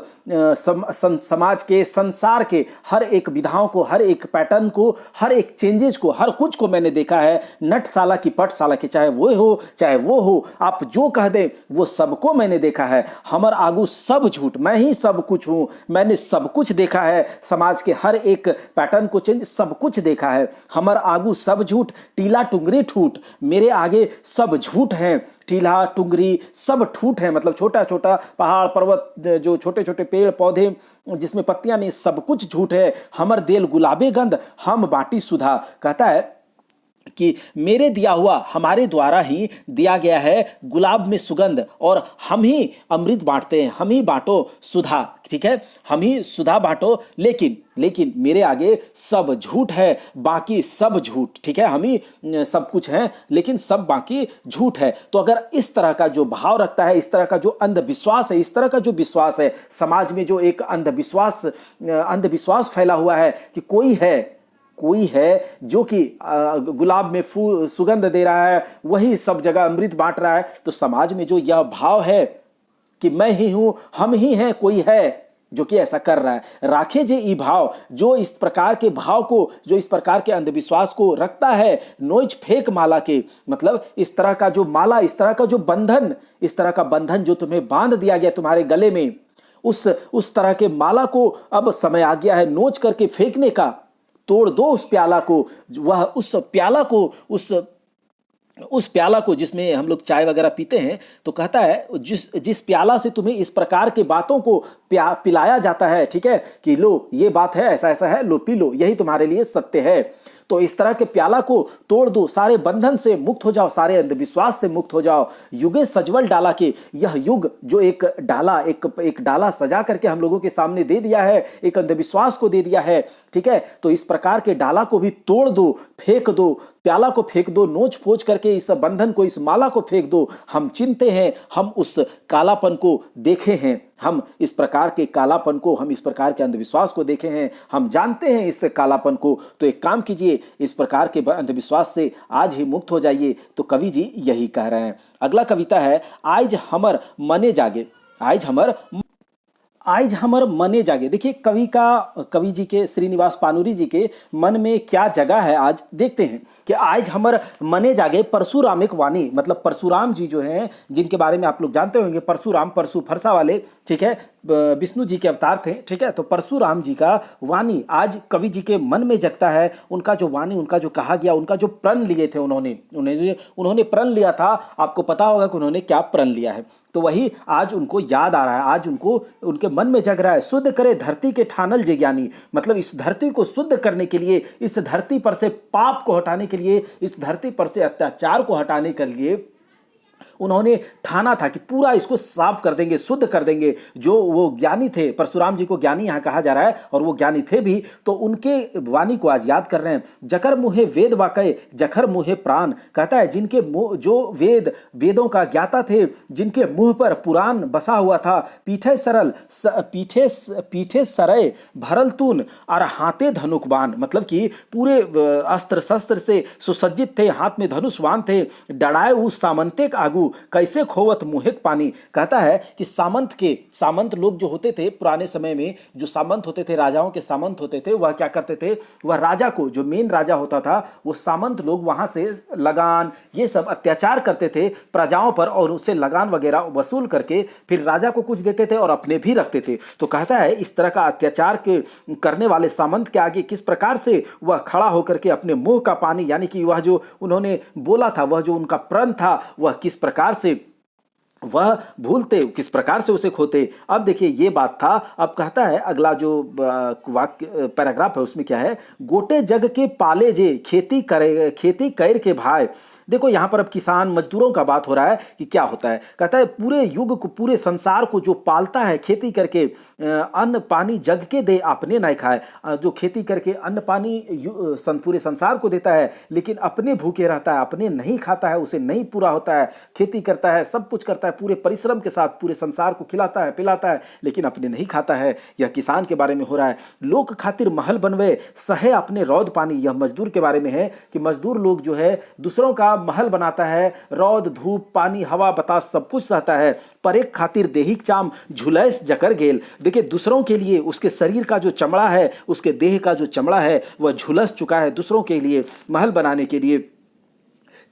समाज के, संसार के हर एक विधाओं को, हर एक पैटर्न को, हर एक चेंजेस को, हर कुछ को मैंने देखा है। नट साला की पट साला की, चाहे वो हो, आप जो कह दें वो सबको मैंने देखा है। हमर आगू सब झूठ, मैं ही सब कुछ हूँ, मैंने सब कुछ देखा है। समाज के हर एक पैटर्न को चेंज, सब कुछ देखा है। हमर आगू सब झूठ, टीला टुंगरी ठूठ, मेरे आगे सब झूठ हैं, टीला टुंगरी सब ठूठ है। मतलब छोटा छोटा पहाड़ पर्वत, जो छोटे छोटे पेड़ पौधे जिसमें पत्तियां नहीं, सब कुछ झूठ है। हमर देल गुलाबे गंध, हम बाटी सुधा। कहता है कि मेरे दिया हुआ, हमारे द्वारा ही दिया गया है गुलाब में सुगंध, और हम ही अमृत बांटते हैं, हम ही बांटो सुधा, ठीक है, हम ही सुधा बांटो, लेकिन लेकिन मेरे आगे सब झूठ है, बाकी सब झूठ, ठीक है, हम ही सब कुछ है लेकिन सब बाकी झूठ है। तो अगर इस तरह का जो भाव रखता है, इस तरह का जो अंधविश्वास है, इस तरह का जो विश्वास है, समाज में जो एक अंधविश्वास फैला हुआ है कि कोई है जो कि गुलाब में सुगंध दे रहा है, वही सब जगह अमृत बांट रहा है, तो समाज में जो यह भाव है कि मैं ही हूं, हम ही हैं, कोई है जो कि ऐसा कर रहा है, राखे जे ई भाव, जो इस प्रकार के भाव को, जो इस प्रकार के अंधविश्वास को रखता है, नोच फेंक माला के, मतलब इस तरह का जो माला, इस तरह का जो बंधन, इस तरह का बंधन जो तुम्हें बांध दिया गया तुम्हारे गले में, उस तरह के माला को अब समय आ गया है नोच करके फेंकने का। तोड़ दो उस प्याला को, वह उस प्याला को जिसमें हम लोग चाय वगैरह पीते हैं, तो कहता है जिस प्याला से तुम्हें इस प्रकार के बातों को पिलाया जाता है, ठीक है, कि लो ये बात है, ऐसा ऐसा है, लो पी लो, यही तुम्हारे लिए सत्य है, तो इस तरह के प्याला को तोड़ दो, सारे बंधन से मुक्त हो जाओ, सारे अंधविश्वास से मुक्त हो जाओ। युगे सजवल डाला के, यह युग जो एक डाला सजा करके हम लोगों के सामने दे दिया है, एक अंधविश्वास को दे दिया है, ठीक है, तो इस प्रकार के डाला को भी तोड़ दो, फेंक दो, प्याला को फेंक दो, नोच फोच करके इस बंधन को, इस माला को फेंक दो। हम चिंते हैं, हम उस कालापन को देखे हैं, हम इस प्रकार के कालापन को, हम इस प्रकार के अंधविश्वास को देखे हैं, हम जानते हैं इस कालापन को। तो एक काम कीजिए, इस प्रकार के अंधविश्वास से आज ही मुक्त हो जाइए। तो कवि जी यही कह रहे हैं। अगला कविता है, आज हमर मने जागे, आज हमर मने जागे। देखिए कवि जी के, श्रीनिवास पानुरी जी के मन में क्या जगह है, आज देखते हैं कि आज हमर मने जागे परशुरामिक वाणी, मतलब परशुराम जी जो हैं, जिनके बारे में आप लोग जानते होंगे, परशुराम, परशु फरसा वाले, ठीक है, विष्णु जी के अवतार थे, ठीक है, तो परशुराम जी का वाणी आज कवि जी के मन में जगता है। उनका जो वाणी, उनका जो कहा गया, उनका जो प्रण लिए थे उन्होंने प्रण लिया था, आपको पता होगा कि उन्होंने क्या प्रण लिया है, तो वही आज उनको याद आ रहा है, आज उनको उनके मन में जग रहा है। शुद्ध करे धरती के ठानल जे ज्ञानी, मतलब इस धरती को शुद्ध करने के लिए, इस धरती पर से पाप को हटाने के लिए, इस धरती पर से अत्याचार को हटाने के लिए उन्होंने ठाना था कि पूरा इसको साफ कर देंगे, शुद्ध कर देंगे। जो वो ज्ञानी थे, परशुराम जी को ज्ञानी यहाँ कहा जा रहा है, और वो ज्ञानी थे भी, तो उनके वाणी को आज याद कर रहे हैं। जकर मुहे वेद वाकय, जखर मुहे प्राण, कहता है जिनके जो वेदों का ज्ञाता थे, जिनके मुंह पर पुराण बसा हुआ था, पीठे सरय भरल तून और हाथे धनुक बाण, मतलब कि पूरे अस्त्र शस्त्र से सुसज्जित थे, हाथ में धनुष बाण थे, डराए उस सामंते आगू कैसे खोवत मुहिक पानी। कहता है कि सामंत लोग जो होते थे पुराने समय में, जो सामंत होते थे, राजाओं के सामंत होते थे, वह क्या करते थे, वह राजा को, जो मेन राजा होता था, वो सामंत लोग वहां से लगान, ये सब अत्याचार करते थे प्रजाओं पर, और उससे लगान वगैरह वसूल करके फिर राजा को कुछ देते थे और अपने भी रखते थे। तो कहता है इस तरह का अत्याचार के करने वाले सामंत के आगे किस प्रकार से वह खड़ा होकर के अपने मुंह का पानी, यानी कि वह जो उन्होंने बोला था, वह जो उनका प्रण था, वह किस प्रकार से वह भूलते, किस प्रकार से उसे खोते। अब देखिए ये बात था। अब कहता है अगला जो वाक्य पैराग्राफ है उसमें क्या है, गोटे जग के पाले जे खेती कर के भाई। देखो यहाँ पर अब किसान मजदूरों का बात हो रहा है कि क्या होता है। कहता है पूरे युग को, पूरे संसार को जो पालता है खेती करके, अन्न पानी जग के दे अपने नहीं खाए। जो खेती करके अन्न पानी पूरे संसार को देता है, लेकिन अपने भूखे रहता है, अपने नहीं खाता है, उसे नहीं पूरा होता है। खेती करता है, सब कुछ करता है, पूरे परिश्रम के साथ पूरे संसार को खिलाता है, पिलाता है, लेकिन अपने नहीं खाता है। यह किसान के बारे में हो रहा है। लोक खातिर महल बनवे सहे अपने रौद पानी। यह मजदूर के बारे में है कि मजदूर लोग जो है दूसरों का महल बनाता है, रौद धूप पानी हवा बतास सब कुछ सहता है। पर एक खातिर देहिक चाम झुलैस जकर गेल। देखिए दूसरों के लिए उसके शरीर का जो चमड़ा है, उसके देह का जो चमड़ा है, वह झुलस चुका है दूसरों के लिए, महल बनाने के लिए।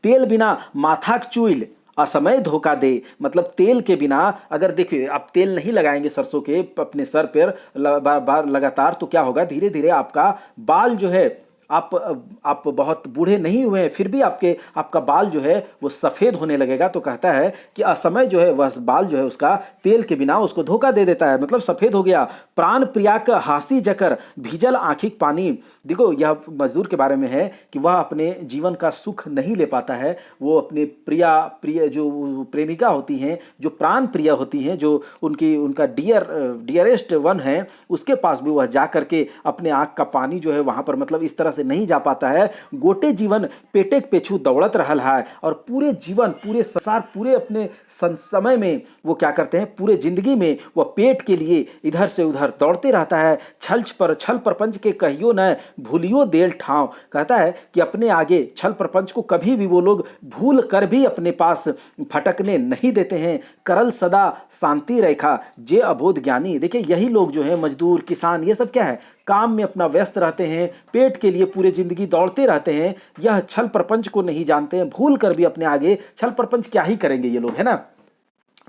तेल बिना माथाक चुइल असमय धोखा दे। मतलब तेल के बिना, अगर देखिए आप तेल नहीं लगाएंगे सरसों के अपने सर पर लगातार, तो क्या होगा, धीरे धीरे आपका बाल जो है आप बहुत बूढ़े नहीं हुए हैं फिर भी आपका बाल जो है वो सफ़ेद होने लगेगा। तो कहता है कि असमय जो है वह बाल जो है उसका तेल के बिना उसको धोखा दे देता है, मतलब सफ़ेद हो गया। प्राण प्रिया का हासी जकर भीजल आँखिक पानी। देखो यह मजदूर के बारे में है कि वह अपने जीवन का सुख नहीं ले पाता है। वो अपने प्रिय जो प्रेमिका होती हैं, जो प्राण प्रिय होती हैं, जो उनका डियरेस्ट वन है, उसके पास भी वह जा करके अपने आँख का पानी जो है वहाँ पर मतलब इस तरह से नहीं जा पाता है। गोटे जीवन पेटेक पेछू दौड़त रहल है, और पूरे जीवन, पूरे संसार, पूरे अपने समय में वो क्या करते हैं, पूरे जिंदगी में वह पेट के लिए इधर से उधर दौड़ते रहता है। छल प्रपंच के कहियो न भूलियो देल ठाव। कहता है कि अपने आगे छल प्रपंच को कभी भी वो लोग भूल कर भी अपने पास भटकने नहीं देते हैं। करल सदा शांति रेखा जे अबोध ज्ञानी। देखिए यही लोग जो है मजदूर, किसान, ये सब क्या है, काम में अपना व्यस्त रहते हैं, पेट के लिए पूरे जिंदगी दौड़ते रहते हैं। यह छल प्रपंच को नहीं जानते हैं, भूल कर भी अपने आगे छल प्रपंच क्या ही करेंगे ये लोग, है ना।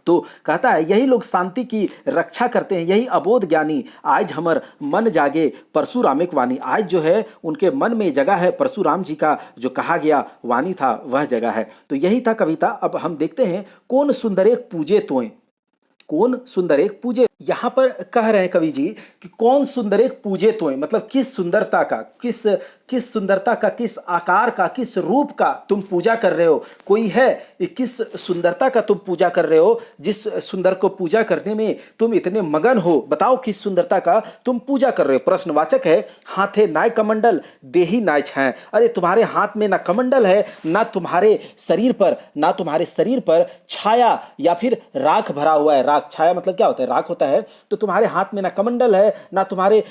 तो कहता है यही लोग शांति की रक्षा करते हैं, यही अबोध ज्ञानी आज हमर मन जागे परशुरामिक वाणी। आज जो है उनके मन में जगह है परशुराम जी का जो कहा गया वाणी था वह जगह है। तो यही था कविता। अब हम देखते हैं कौन सुंदरेक पूजे तोय, कौन सुंदरेक पूजे। यहां पर कह रहे हैं कवि जी कि कौन सुंदरेक पूजे तोय, मतलब किस सुंदरता का, किस सुंदरता का, किस आकार का, किस रूप का तुम पूजा कर रहे हो। कोई है किस सुंदरता का तुम पूजा कर रहे हो, जिस सुंदर को पूजा करने में तुम इतने मगन हो। बताओ किस सुंदरता का तुम पूजा कर रहे हो। प्रश्नवाचक है। हाथे नाय कमंडल देही नाय छाए। अरे तुम्हारे हाथ में ना कमंडल है, ना तुम्हारे शरीर पर छाया या फिर राख भरा हुआ है। राख, छाया मतलब क्या होता है, राख होता है। तो तुम्हारे हाथ में ना कमंडल है, ना तुम्हारे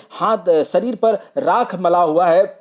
शरीर पर राख मला हुआ है।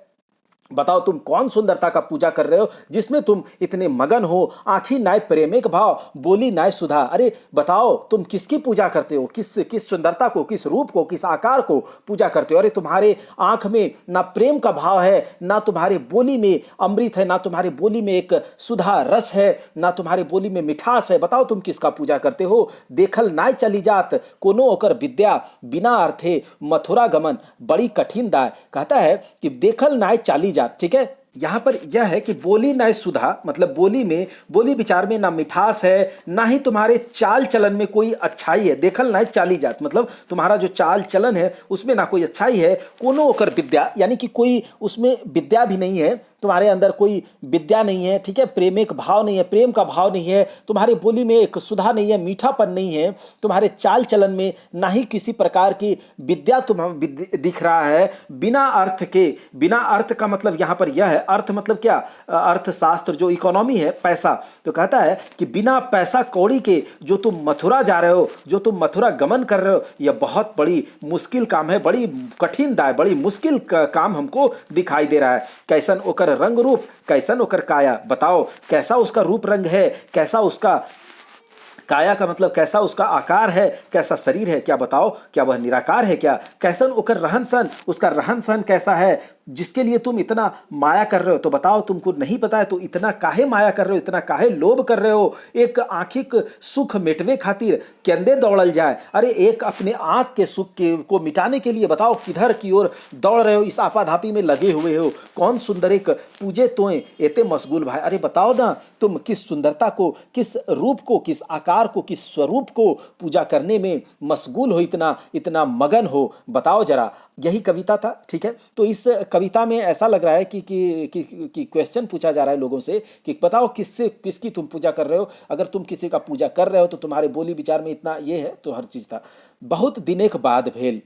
बताओ तुम कौन सुंदरता का पूजा कर रहे हो जिसमें तुम इतने मगन हो। आँखी नाय प्रेमिक भाव बोली नाय सुधा। अरे बताओ तुम किसकी पूजा करते हो, किस सुंदरता को, किस रूप को, किस आकार को पूजा करते हो। अरे तुम्हारे आंख में ना प्रेम का भाव है, ना तुम्हारे बोली में अमृत है, ना तुम्हारे बोली में एक सुधा रस है, ना तुम्हारे बोली में मिठास है। बताओ तुम किसका पूजा करते हो। देखल नाय चली जात कोनो ओकर विद्या बिना अर्थे मथुरा गमन बड़ी कठिन दाय। कहता है कि देखल नाय चाली, ठीक है। यहां पर यह है कि बोली ना सुधा, मतलब बोली विचार में ना मिठास है, ना ही तुम्हारे चाल चलन में कोई अच्छाई है। देखल ना चाली जात, मतलब तुम्हारा जो चाल चलन है उसमें ना कोई अच्छाई है। कोनो ओकर विद्या, यानी कि कोई उसमें विद्या भी नहीं है, तुम्हारे अंदर कोई विद्या नहीं है, ठीक है। प्रेमिक भाव नहीं है, प्रेम का भाव नहीं है, तुम्हारी बोली में एक सुधा नहीं है, मीठापन नहीं है, तुम्हारे चाल चलन में ना ही किसी प्रकार की विद्या तुम्हें दिख रहा है। बिना अर्थ के, बिना अर्थ का मतलब यहां पर यह है, अर्थ मतलब क्या, अर्थशास्त्र जो इकोनॉमी है, पैसा। तो कहता है कि बिना पैसा कौड़ी के जो तुम मथुरा जा रहे हो, जो तुम मथुरा गमन कर रहे हो, यह बहुत बड़ी मुश्किल काम है, बड़ी कठिन दाय, बड़ी मुश्किल काम हमको दिखाई दे रहा है। कैसन ओकर रंग रूप, कैसन ओकर काया। बताओ कैसा उसका रूप रंग है, कैसा उसका काया का मतलब कैसा उसका आकार है, कैसा शरीर है। क्या बताओ, क्या वह निराकार है क्या। कैसन ओकर रहन सहन, उसका रहन सहन कैसा है, जिसके लिए तुम इतना माया कर रहे हो। तो बताओ तुमको नहीं पता है तो इतना काहे माया कर रहे हो, इतना काहे लोभ कर रहे हो। एक आंखिक सुख मिटवे खातिर केंदे दौड़ल जाए। अरे एक अपने आंख के सुख को मिटाने के लिए बताओ किधर की ओर दौड़ रहे हो, इस आपाधापी में लगे हुए हो। कौन सुंदर एक पूजे तोय एते मशगूल भाई। अरे बताओ ना तुम किस सुंदरता को, किस रूप को, किस आकार को, किस स्वरूप को पूजा करने में मशगूल हो, इतना मगन हो। बताओ जरा। यही कविता था, ठीक है। तो इस कविता में ऐसा लग रहा है कि क्वेश्चन पूछा जा रहा है लोगों से कि बताओ किसकी तुम पूजा कर रहे हो। अगर तुम किसी का पूजा कर रहे हो तो तुम्हारे बोली विचार में इतना ये है, तो हर चीज था। बहुत दिनेक बाद भेल,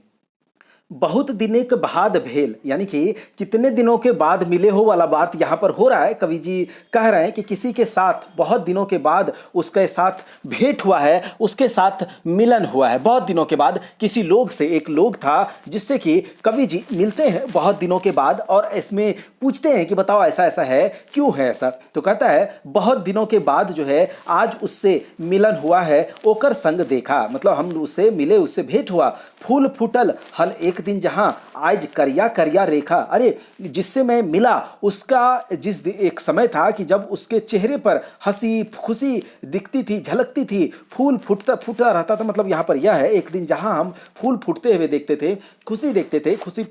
बहुत दिने के बाद भेल, यानी कि कितने दिनों के बाद मिले हो वाला बात यहाँ पर हो रहा है। कवि जी कह रहे हैं कि किसी के साथ बहुत दिनों के बाद उसके साथ भेंट हुआ है, उसके साथ मिलन हुआ है। बहुत दिनों के बाद किसी लोग से, एक लोग था जिससे कि कवि जी मिलते हैं बहुत दिनों के बाद, और इसमें पूछते हैं कि बताओ ऐसा ऐसा है, क्यों है ऐसा। तो कहता है बहुत दिनों के बाद जो है आज उससे मिलन हुआ है, ओकर संग देखा, मतलब हम उससे मिले, उससे भेंट हुआ। फूल फूटल हल एक दिन जहां आज करिया करिया रेखा। अरे जिससे मैं मिला उसका एक समय था कि जब उसके चेहरे पर हंसी खुशी दिखती थी, झलकती थी, फूल फूटता रहता था। मतलब यहां पर यह है एक दिन जहां हम फूल फूटते हुए देखते थे, खुशी देखते थे, खुशी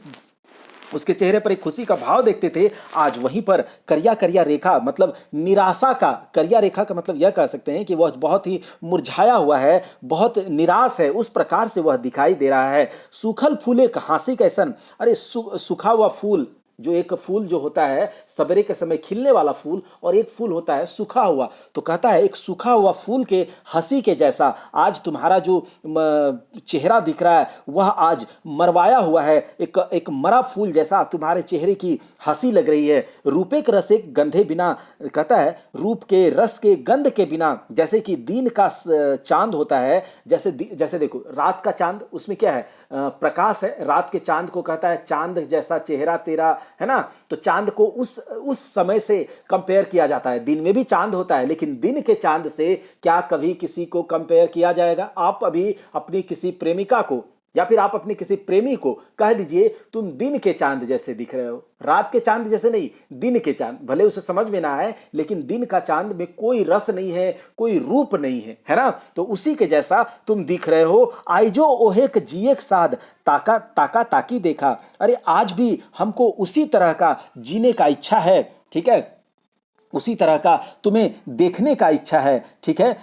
उसके चेहरे पर एक खुशी का भाव देखते थे, आज वहीं पर करिया करिया रेखा, मतलब निराशा का, करिया रेखा का मतलब यह कह सकते हैं कि वह बहुत ही मुरझाया हुआ है, बहुत निराश है, उस प्रकार से वह दिखाई दे रहा है। सूखल फूल एक हाँसी कैसन, अरे सूखा हुआ फूल, जो एक फूल जो होता है सवेरे के समय खिलने वाला फूल, और एक फूल होता है सूखा हुआ, तो कहता है एक सूखा हुआ फूल के हंसी के जैसा आज तुम्हारा जो चेहरा दिख रहा है वह आज मरवाया हुआ है, एक मरा फूल जैसा तुम्हारे चेहरे की हंसी लग रही है। रूपे के रस एक गंधे बिना, कहता है रूप के रस के गंध के बिना, जैसे कि दिन का चांद होता है, जैसे देखो रात का चांद, उसमें क्या है प्रकाश है, रात के चांद को कहता है चांद जैसा चेहरा तेरा, है ना। तो चांद को उस समय से कंपेयर किया जाता है। दिन में भी चांद होता है, लेकिन दिन के चांद से क्या कभी किसी को कंपेयर किया जाएगा। आप अभी अपनी किसी प्रेमिका को या फिर आप अपने किसी प्रेमी को कह दीजिए तुम दिन के चांद जैसे दिख रहे हो, रात के चांद जैसे नहीं, दिन के चांद, भले उसे समझ में ना आए, लेकिन दिन का चांद में कोई रस नहीं है, कोई रूप नहीं है ना। तो उसी के जैसा तुम दिख रहे हो। आइजो ओहेक जिएक साध ताका ताका ताकी देखा, अरे आज भी हमको उसी तरह का जीने का इच्छा है, ठीक है, उसी तरह का तुम्हें देखने का इच्छा है, ठीक है।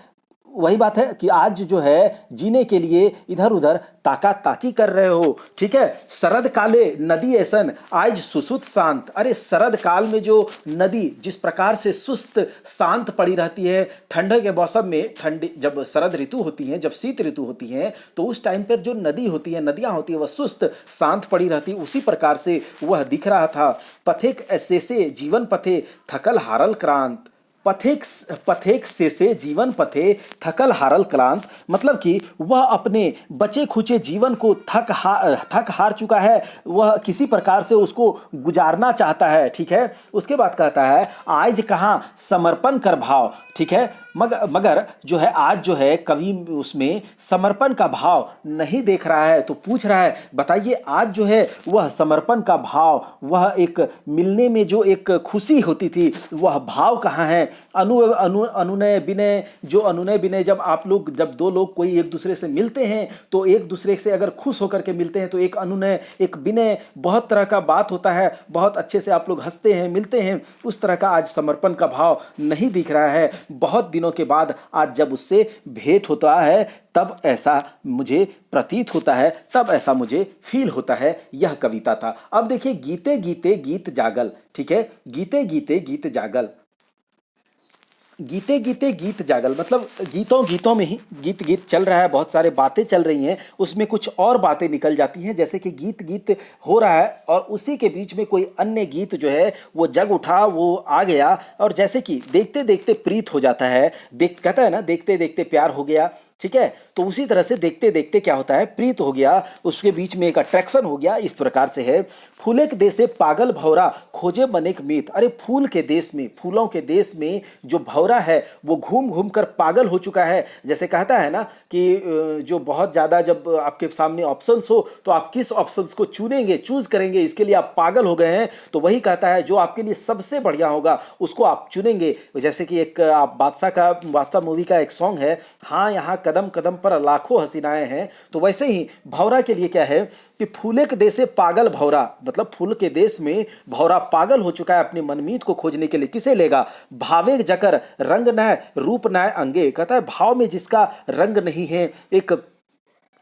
वही बात है कि आज जो है जीने के लिए इधर उधर ताका ताकी कर रहे हो, ठीक है। शरद काले नदी ऐसन आज सुसुत शांत, अरे शरद काल में जो नदी जिस प्रकार से सुस्त शांत पड़ी रहती है, ठंड के मौसम में, ठंडी जब शरद ऋतु होती है, जब शीत ऋतु होती है, तो उस टाइम पर जो नदी होती है, नदियां होती है, वह सुस्त शांत पड़ी रहती है, उसी प्रकार से वह दिख रहा था। पथेक ऐसे से जीवन पथे थकल हारल क्रांत, पथेक से जीवन पथे थकल हारल क्लांत, मतलब कि वह अपने बचे खुचे जीवन को थक हार चुका है, वह किसी प्रकार से उसको गुजारना चाहता है, ठीक है। उसके बाद कहता है आज कहाँ समर्पण कर भाव, ठीक है। मगर जो है आज जो है कवि उसमें समर्पण का भाव नहीं देख रहा है, तो पूछ रहा है बताइए आज जो है वह समर्पण का भाव, वह एक मिलने में जो एक खुशी होती थी, वह भाव कहाँ है। अनुनय विनय, जो अनुनय विनय, जब दो लोग कोई एक दूसरे से मिलते हैं तो एक दूसरे से अगर खुश होकर के मिलते हैं तो एक अनुनय, एक विनय, बहुत तरह का बात होता है, बहुत अच्छे से आप लोग हंसते हैं, मिलते हैं, उस तरह का आज समर्पण का भाव नहीं दिख रहा है। बहुत दिनों के बाद आज जब उससे भेंट होता है तब ऐसा मुझे प्रतीत होता है, तब ऐसा मुझे फील होता है। यह कविता था। अब देखिए गीते गीते गीत जागल, ठीक है, गीते गीते गीत जागल, गीते गीते गीत जागल मतलब गीतों में ही गीत चल रहा है, बहुत सारे बातें चल रही हैं, उसमें कुछ और बातें निकल जाती हैं, जैसे कि गीत हो रहा है और उसी के बीच में कोई अन्य गीत जो है वो जग उठा, वो आ गया, और जैसे कि देखते देखते प्रीत हो जाता है, कहता है ना देखते देखते प्यार हो गया, ठीक है। तो उसी तरह से देखते देखते क्या होता है, प्रीत हो गया, उसके बीच में एक अट्रैक्शन हो गया। इस प्रकार से है फूले के देश से पागल भौरा खोजे बनेक मीत, अरे फूल के देश में, फूलों के देश में जो भौरा है वो घूम घूम कर पागल हो चुका है। जैसे कहता है ना कि जो बहुत ज़्यादा जब आपके सामने ऑप्शंस हो तो आप किस ऑप्शंस को चुनेंगे, चूज करेंगे, इसके लिए आप पागल हो गए हैं। तो वही कहता है जो आपके लिए सबसे बढ़िया होगा उसको आप चुनेंगे। जैसे कि एक आप बादशाह मूवी का एक सॉन्ग है, हाँ यहाँ कदम कदम पर लाखों हसीनाएं हैं, तो वैसे ही भौरा के लिए क्या है कि फूले के देश से पागल भौरा, मतलब फूल के देश में भौरा पागल हो चुका है अपने मनमीत को खोजने के लिए। किसे लेगा, भावे जकर रंग न रूप न अंगे, कहता है भाव में जिसका रंग नहीं है,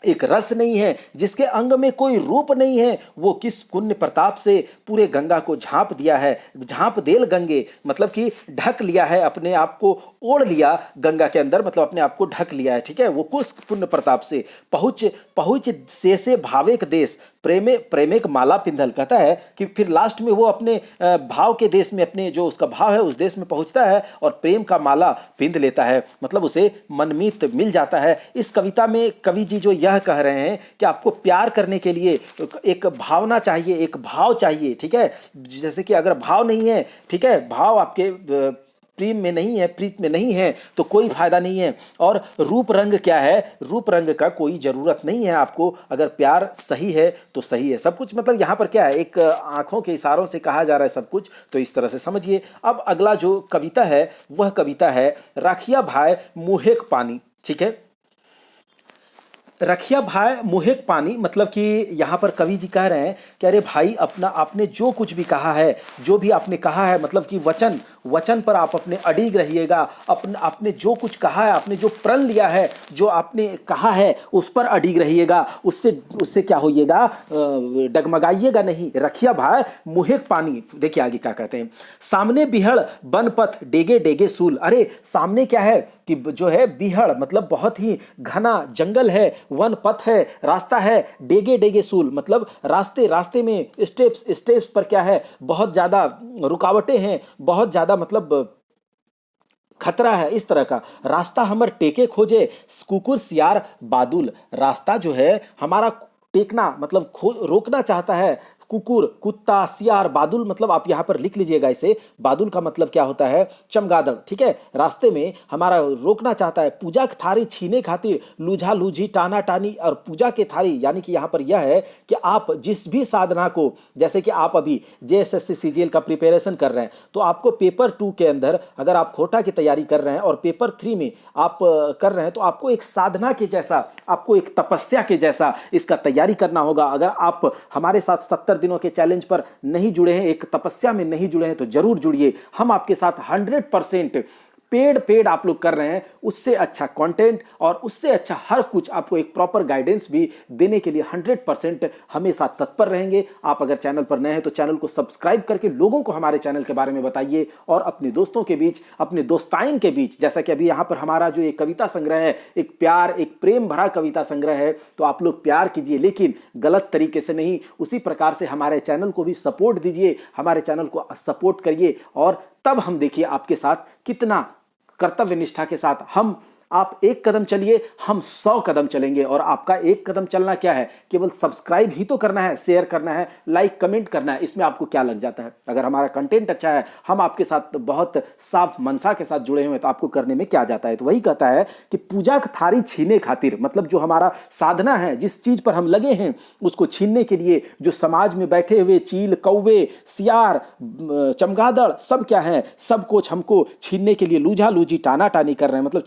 एक रस नहीं है, जिसके अंग में कोई रूप नहीं है, वो किस पुण्य प्रताप से पूरे गंगा को झांप दिया है। झांप देल गंगे मतलब कि ढक लिया है, अपने आप को ओढ़ लिया गंगा के अंदर, मतलब अपने आप को ढक लिया है, ठीक है। वो किस पुण्य प्रताप से पहुँच से भावेक देश प्रेमिक माला पिंधल, कहता है कि फिर लास्ट में वो अपने भाव के देश में, अपने जो उसका भाव है उस देश में पहुंचता है और प्रेम का माला पिंध लेता है, मतलब उसे मनमीत मिल जाता है। इस कविता में कवि जी जो यह कह रहे हैं कि आपको प्यार करने के लिए एक भावना चाहिए, एक भाव चाहिए, ठीक है। जैसे कि अगर भाव नहीं है, ठीक है, भाव आपके प्रेम में नहीं है, प्रीत में नहीं है, तो कोई फायदा नहीं है। और रूप रंग क्या है, रूप रंग का कोई जरूरत नहीं है आपको, अगर प्यार सही है तो सही है सब कुछ। मतलब यहाँ पर क्या है, एक आंखों के इशारों से कहा जा रहा है सब कुछ, तो इस तरह से समझिए। अब अगला जो कविता है वह कविता है राखिया भाई मुहेक पानी, ठीक है। रखिया भाई मुहेक पानी, मतलब कि यहाँ पर कवि जी कह रहे हैं कि अरे भाई अपना आपने जो कुछ भी कहा है, जो भी आपने कहा है, मतलब कि वचन वचन पर आप अपने अडिग रहिएगा। आपने जो कुछ कहा है, आपने जो प्रण लिया है, जो आपने कहा है उस पर अडिग रहिएगा। उससे उससे क्या होइएगा, डगमगाइएगा नहीं। रखिया भाई मुहेक पानी। देखिए आगे क्या कहते हैं, सामने बिहड़ बनपथ डेगे डेगे सूल। अरे सामने क्या है कि जो है बिहड़ मतलब बहुत ही घना जंगल है, वन पथ है, रास्ता है, डेगे डेगे सूल मतलब रास्ते रास्ते में स्टेप्स स्टेप्स पर क्या है, बहुत ज्यादा रुकावटें हैं, बहुत ज्यादा मतलब खतरा है। इस तरह का रास्ता हमर टेके खोजे कुकुर सियार बादुल। रास्ता जो है हमारा टेकना मतलब रोकना चाहता है कुकुर, कुत्ता, सियार, बादुल मतलब आप यहां पर लिख लीजिएगा इसे। बादुल का मतलब क्या होता है, चमगादड़। ठीक है, रास्ते में हमारा रोकना चाहता है। पूजा की थारी छीने खातिर लूझा लूझी टाना टानी। और पूजा के थारी यानी कि यहां पर यह है कि आप जिस भी साधना को, जैसे कि आप अभी जेएसएससी सीजीएल का प्रिपरेशन कर रहे हैं, तो आपको पेपर 2 के अंदर अगर आप खोटा की तैयारी कर रहे हैं और पेपर 3 में आप कर रहे हैं, तो आपको एक साधना के जैसा, आपको एक तपस्या के जैसा इसका तैयारी करना होगा। अगर आप हमारे साथ 70 दिनों के चैलेंज पर नहीं जुड़े हैं, एक तपस्या में नहीं जुड़े हैं, तो जरूर जुड़िए। हम आपके साथ 100% पेड आप लोग कर रहे हैं। उससे अच्छा कंटेंट और उससे अच्छा हर कुछ आपको एक प्रॉपर गाइडेंस भी देने के लिए 100% हमेशा तत्पर रहेंगे। आप अगर चैनल पर नए हैं तो चैनल को सब्सक्राइब करके लोगों को हमारे चैनल के बारे में बताइए और अपने दोस्तों के बीच, अपने दोस्ताइन के बीच, जैसा कि अभी यहां पर हमारा जो एक कविता संग्रह है, एक प्यार, एक प्रेम भरा कविता संग्रह है, तो आप लोग प्यार कीजिए लेकिन गलत तरीके से नहीं। उसी प्रकार से हमारे चैनल को भी सपोर्ट दीजिए, हमारे चैनल को सपोर्ट करिए और तब हम देखिए आपके साथ कितना कर्तव्य निष्ठा के साथ आप एक कदम चलिए, हम 100 कदम चलेंगे। और आपका एक कदम चलना क्या है, केवल सब्सक्राइब ही तो करना है, शेयर करना है, लाइक कमेंट करना है। इसमें आपको क्या लग जाता है? अगर हमारा कंटेंट अच्छा है, हम आपके साथ बहुत साफ मनसा के साथ जुड़े हुए हैं, तो आपको करने में क्या जाता है? तो वही कहता है कि पूजा की थारी छीने खातिर, मतलब जो हमारा साधना है, जिस चीज पर हम लगे हैं, उसको छीनने के लिए जो समाज में बैठे हुए चील, कौवे, सियार, चमगादड़ सब क्या है, सब कुछ हमको छीनने के लिए लूझा लूझी टाना टानी कर रहे हैं, मतलब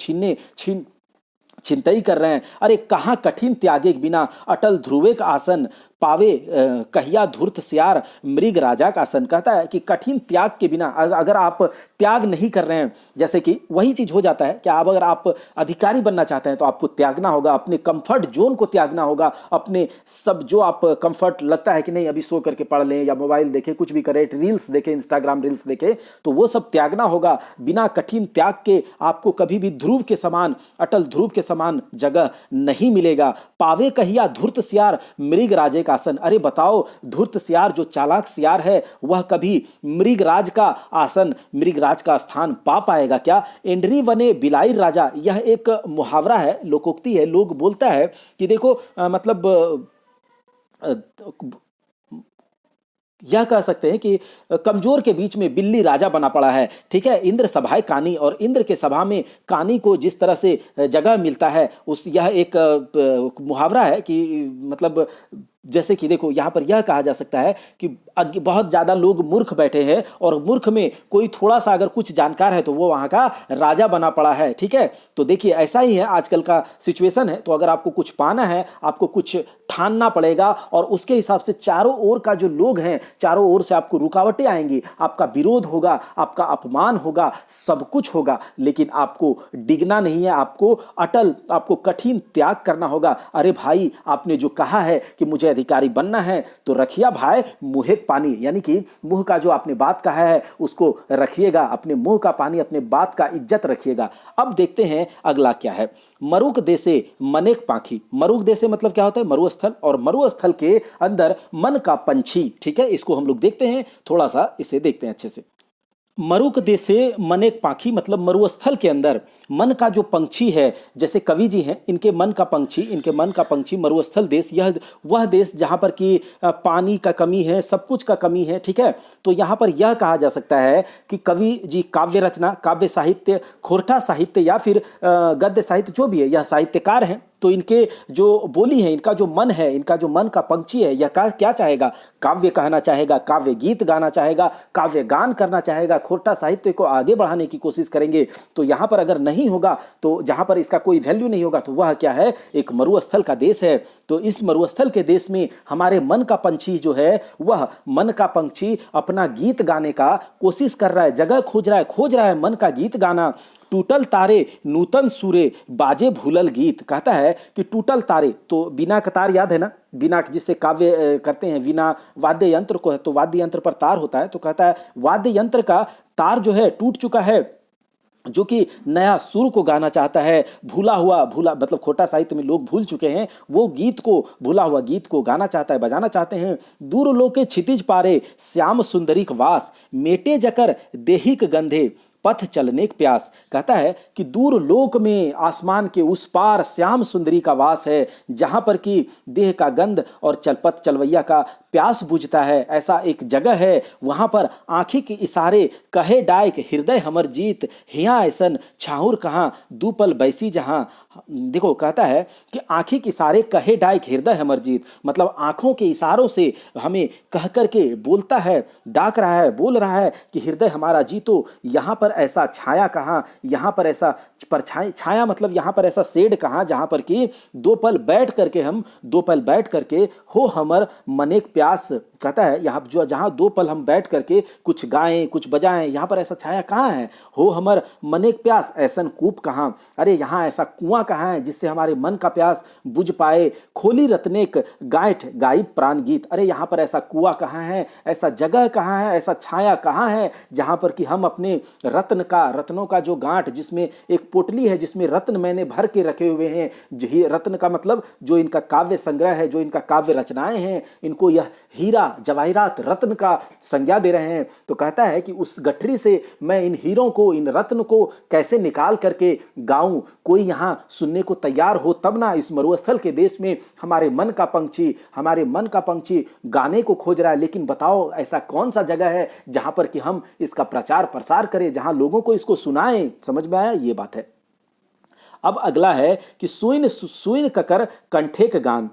चिंतई कर रहे हैं। अरे कहाँ कठिन त्यागे के बिना अटल ध्रुवे का आसन पावे कहिया धूर्त सियार मृग राजा का आसन। कहता है कि कठिन त्याग के बिना, अगर आप त्याग नहीं कर रहे हैं, जैसे कि वही चीज हो जाता है कि अगर आप अधिकारी बनना चाहते हैं तो आपको त्यागना होगा, अपने कंफर्ट जोन को त्यागना होगा, अपने सब जो आप कंफर्ट लगता है कि नहीं अभी सो करके पढ़ लें या मोबाइल देखें, कुछ भी करें, रील्स देखें, इंस्टाग्राम रील्स देखें, तो वो सब त्यागना होगा। बिना कठिन त्याग के आपको कभी भी ध्रुव के समान, अटल ध्रुव के समान जगह नहीं मिलेगा। पावे कहिया धूर्त सियार मृग राजे का आसन। अरे बताओ, धूर्त सियार जो चालाक सियार है, वह कभी मृगराज का आसन, मृगराज का स्थान पा पाएगा क्या? एंड्री वने बिलाई राजा, यह एक मुहावरा है, लोकोक्ति है। लोग बोलता है कि देखो मतलब यह कह सकते हैं कि कमजोर के बीच में बिल्ली राजा बना पड़ा है। ठीक है, इंद्र सभाए कानी, और इंद्र के सभा में कानी को जिस तरह से जगह मिलता है, उस यह एक मुहावरा है कि मतलब जैसे कि देखो यहां पर यह कहा जा सकता है कि बहुत ज्यादा लोग मूर्ख बैठे हैं और मूर्ख में कोई थोड़ा सा अगर कुछ जानकार है तो वो वहां का राजा बना पड़ा है। ठीक है, तो देखिए ऐसा ही है आजकल का सिचुएशन है। तो अगर आपको कुछ पाना है, आपको कुछ ठानना पड़ेगा और उसके हिसाब से चारों ओर का जो लोग हैं, चारों ओर से आपको रुकावटें आएंगी, आपका विरोध होगा, आपका अपमान होगा, सब कुछ होगा, लेकिन आपको डिगना नहीं है, आपको अटल, आपको कठिन त्याग करना होगा। अरे भाई, आपने जो कहा है कि मुझे अधिकारी बनना है, तो रखिया भाई मुहे पानी, यानी कि मुंह का जो आपने बात कहा है उसको रखिएगा, अपने मुंह का पानी, अपने बात का इज्जत रखिएगा। अब देखते हैं अगला क्या है। मरुक देसे मनेक पाखी। मरुक देसे मतलब क्या होता है? मरुस्थल, और मरुस्थल के अंदर मन का पंछी। ठीक है, इसको हम लोग देखते हैं, थोड़ा सा इसे देखते हैं अच्छे से। मरुक देसे मनेक पाखी मतलब मरुस्थल के अंदर मन का जो पंछी है, जैसे कवि जी हैं, इनके मन का पंछी मरुस्थल देश, यह वह देश जहां पर कि पानी का कमी है, सब कुछ का कमी है। ठीक है, तो यहां पर यह कहा जा सकता है कि कवि जी काव्य रचना, काव्य साहित्य, खोरठा साहित्य या फिर गद्य साहित्य जो भी है, यह साहित्यकार हैं। तो इनके जो बोली है, इनका जो मन है, इनका जो मन का पंछी है, यह क्या चाहेगा? काव्य कहना चाहेगा, काव्य गीत गाना चाहेगा, काव्य गान करना चाहेगा, खोरठा साहित्य को आगे बढ़ाने की कोशिश करेंगे। तो यहाँ पर अगर नहीं होगा, तो जहाँ पर इसका कोई वैल्यू नहीं होगा, तो वह क्या है? एक मरुस्थल का देश है। तो इस मरुस्थल के देश में हमारे मन का पंछी जो है, वह मन का पंछी अपना गीत गाने का कोशिश कर रहा है, जगह खोज रहा है मन का गीत गाना। टूटल तारे नूतन सूरे बाजे भूलल गीत, कहता है कि टूटल तारे, तो बीना का तार याद है ना, बीना जिससे काव्य करते हैं, वीणा वाद्य यंत्र को है, तो वाद्य यंत्र पर तार होता है। तो कहता है वाद्य यंत्र का तार जो है टूट चुका है, जो कि नया सुर को गाना चाहता है। भूला मतलब खोटा साहित्य में लोग भूल चुके हैं, वो गीत को, भूला हुआ गीत को गाना चाहता है, बजाना चाहते हैं। दूर लोके क्षितिज पारे श्याम सुंदरीक वास, मेटे जकर देहिक गंधे पथ चलने की प्यास, कहता है कि दूर लोक में, आसमान के उस पार श्याम सुंदरी का वास है, जहां पर कि देह का गंध और चलपथ चलवैया का प्यास बुझता है। ऐसा एक जगह है, वहां पर आंखी के इशारे कहे डायक हृदय हमर जीत, हिया ऐसन छाहुर कहाँ दूपल बैसी जहां। देखो, कहता है कि आंखी के इशारे कहे डायक हृदय हमर जीत, मतलब आंखों के इशारों से हमें कह करके बोलता है, डाक रहा है, बोल रहा है कि हृदय हमारा जीतो। यहाँ पर ऐसा छाया कहाँ, यहाँ पर ऐसा परछाई, छाया मतलब यहाँ पर ऐसा शेड कहाँ, जहाँ पर कि दो पल बैठ करके हो हमर मनेक प्यास। कहता है यहाँ जो, जहाँ दो पल हम बैठ करके कुछ गाएं, कुछ बजाएं, यहाँ पर ऐसा छाया कहाँ है? हो हमर मनेक प्यास ऐसन कूप कहाँ, अरे यहाँ ऐसा कुआं कहाँ है जिससे हमारे मन का प्यास बुझ पाए। खोली रत्नेक गाइठ गाई प्राण गीत, अरे यहाँ पर ऐसा कुआं कहाँ है, ऐसा जगह कहाँ है, ऐसा छाया कहाँ है जहाँ पर कि हम अपने रत्नों का जो गांठ, जिसमें एक पोटली है जिसमें रत्न मैंने भर के रखे हुए हैं, रत्न का मतलब जो इनका काव्य संग्रह है, जो इनका काव्य रचनाएं हैं, इनको यह हीरा जवाहिरात रत्न का संज्ञा दे रहे हैं। तो कहता है कि उस गठरी से मैं इन हीरों को, इन रत्न को कैसे निकाल करके गाऊं, कोई यहाँ सुनने को तैयार हो तब ना। इस मरुस्थल के देश में हमारे मन का पंछी गाने को खोज रहा है, लेकिन बताओ ऐसा कौन सा जगह है जहां पर कि हम इसका प्रचार प्रसार करें, जहां लोगों को इसको सुनाएं। समझ में आया? ये बात है। अब अगला है कि सुइन ककर कंठेक गान।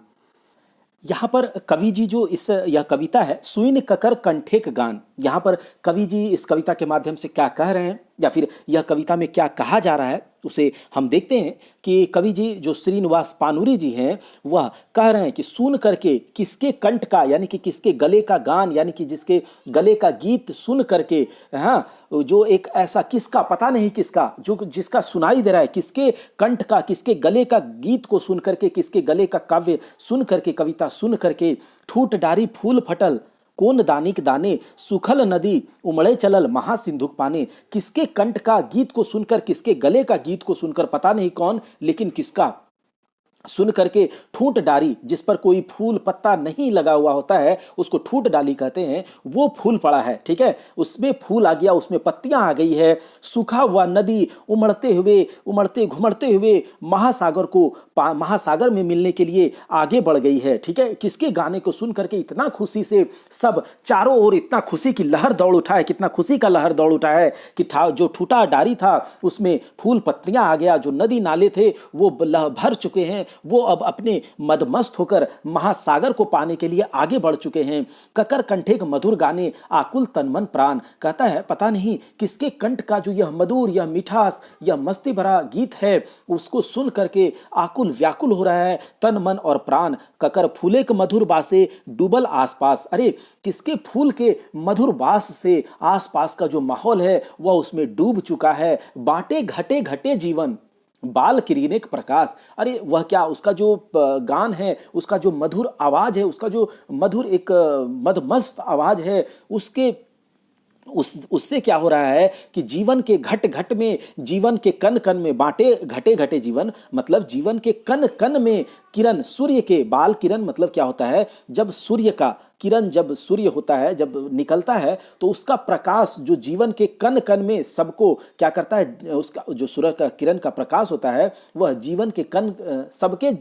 यहाँ पर कवि जी जो यह कविता है, सुइन ककर कंठेक गान, यहाँ पर कवि जी इस कविता के माध्यम से क्या कह रहे हैं, या फिर यह कविता में क्या कहा जा रहा है, उसे हम देखते हैं कि कवि जी जो श्रीनिवास पानुरी जी हैं, वह कह रहे हैं कि सुन करके किसके कंठ का, यानी कि किसके गले का गान, यानी कि जिसके गले का गीत सुन करके, हाँ, जो एक ऐसा किसका, पता नहीं किसका, जो जिसका सुनाई दे रहा है, किसके कंठ का, किसके गले का गीत को सुन करके, किसके गले का काव्य सुन करके, कविता सुन करके, ठूट डारी फूल फटल कौन दानिक दाने, सुखल नदी उमड़े चलल महासिंधुक पाने। किसके कंठ का गीत को सुनकर, किसके गले का गीत को सुनकर, पता नहीं कौन, लेकिन किसका सुन करके ठूट डारी, जिस पर कोई फूल पत्ता नहीं लगा हुआ होता है उसको ठूट डाली कहते हैं, वो फूल पड़ा है, ठीक है, उसमें फूल आ गया, उसमें पत्तियां आ गई है। सूखा हुआ नदी उमड़ते घुमड़ते हुए महासागर में मिलने के लिए आगे बढ़ गई है, ठीक है। किसके गाने को सुन करके इतना खुशी से सब चारों ओर इतना खुशी की लहर दौड़ उठा है, कितना खुशी का लहर दौड़ उठा है कि जो ठूटा डारी था उसमें फूल पत्तियां आ गया, जो नदी नाले थे वो भर चुके हैं, वो अब अपने मदमस्त होकर महासागर को पाने के लिए आगे बढ़ चुके हैं। ककर कंठेक मधुर गाने आकुल तन मन प्राण, कहता है पता नहीं किसके कंठ का जो यह मधुर, यह मिठास, यह मस्ती भरा गीत है, उसको सुन करके आकुल व्याकुल हो रहा है तन मन और प्राण। ककर फूले के मधुर बासे डूबल आसपास, अरे किसके फूल के मधुर बास से आसपास का जो माहौल है वह उसमें डूब चुका है। बाटे घटे घटे जीवन बाल किरीनेक प्रकाश, अरे वह क्या, उसका जो गान है, उसका जो मधुर आवाज है, उसका जो मधुर एक मदमस्त आवाज है, उससे क्या हो रहा है कि जीवन के घट घट में, जीवन के कन कन में, बांटे घटे घटे जीवन मतलब जीवन के कन कन में किरण, सूर्य के बाल किरण मतलब क्या होता है, जब सूर्य का किरण, जब सूर्य होता है, जब निकलता है तो उसका प्रकाश जो जीवन के कन कन में सबको क्या करता है, उसका जो सूर्य का किरण का प्रकाश होता है वह जीवन के कन सबके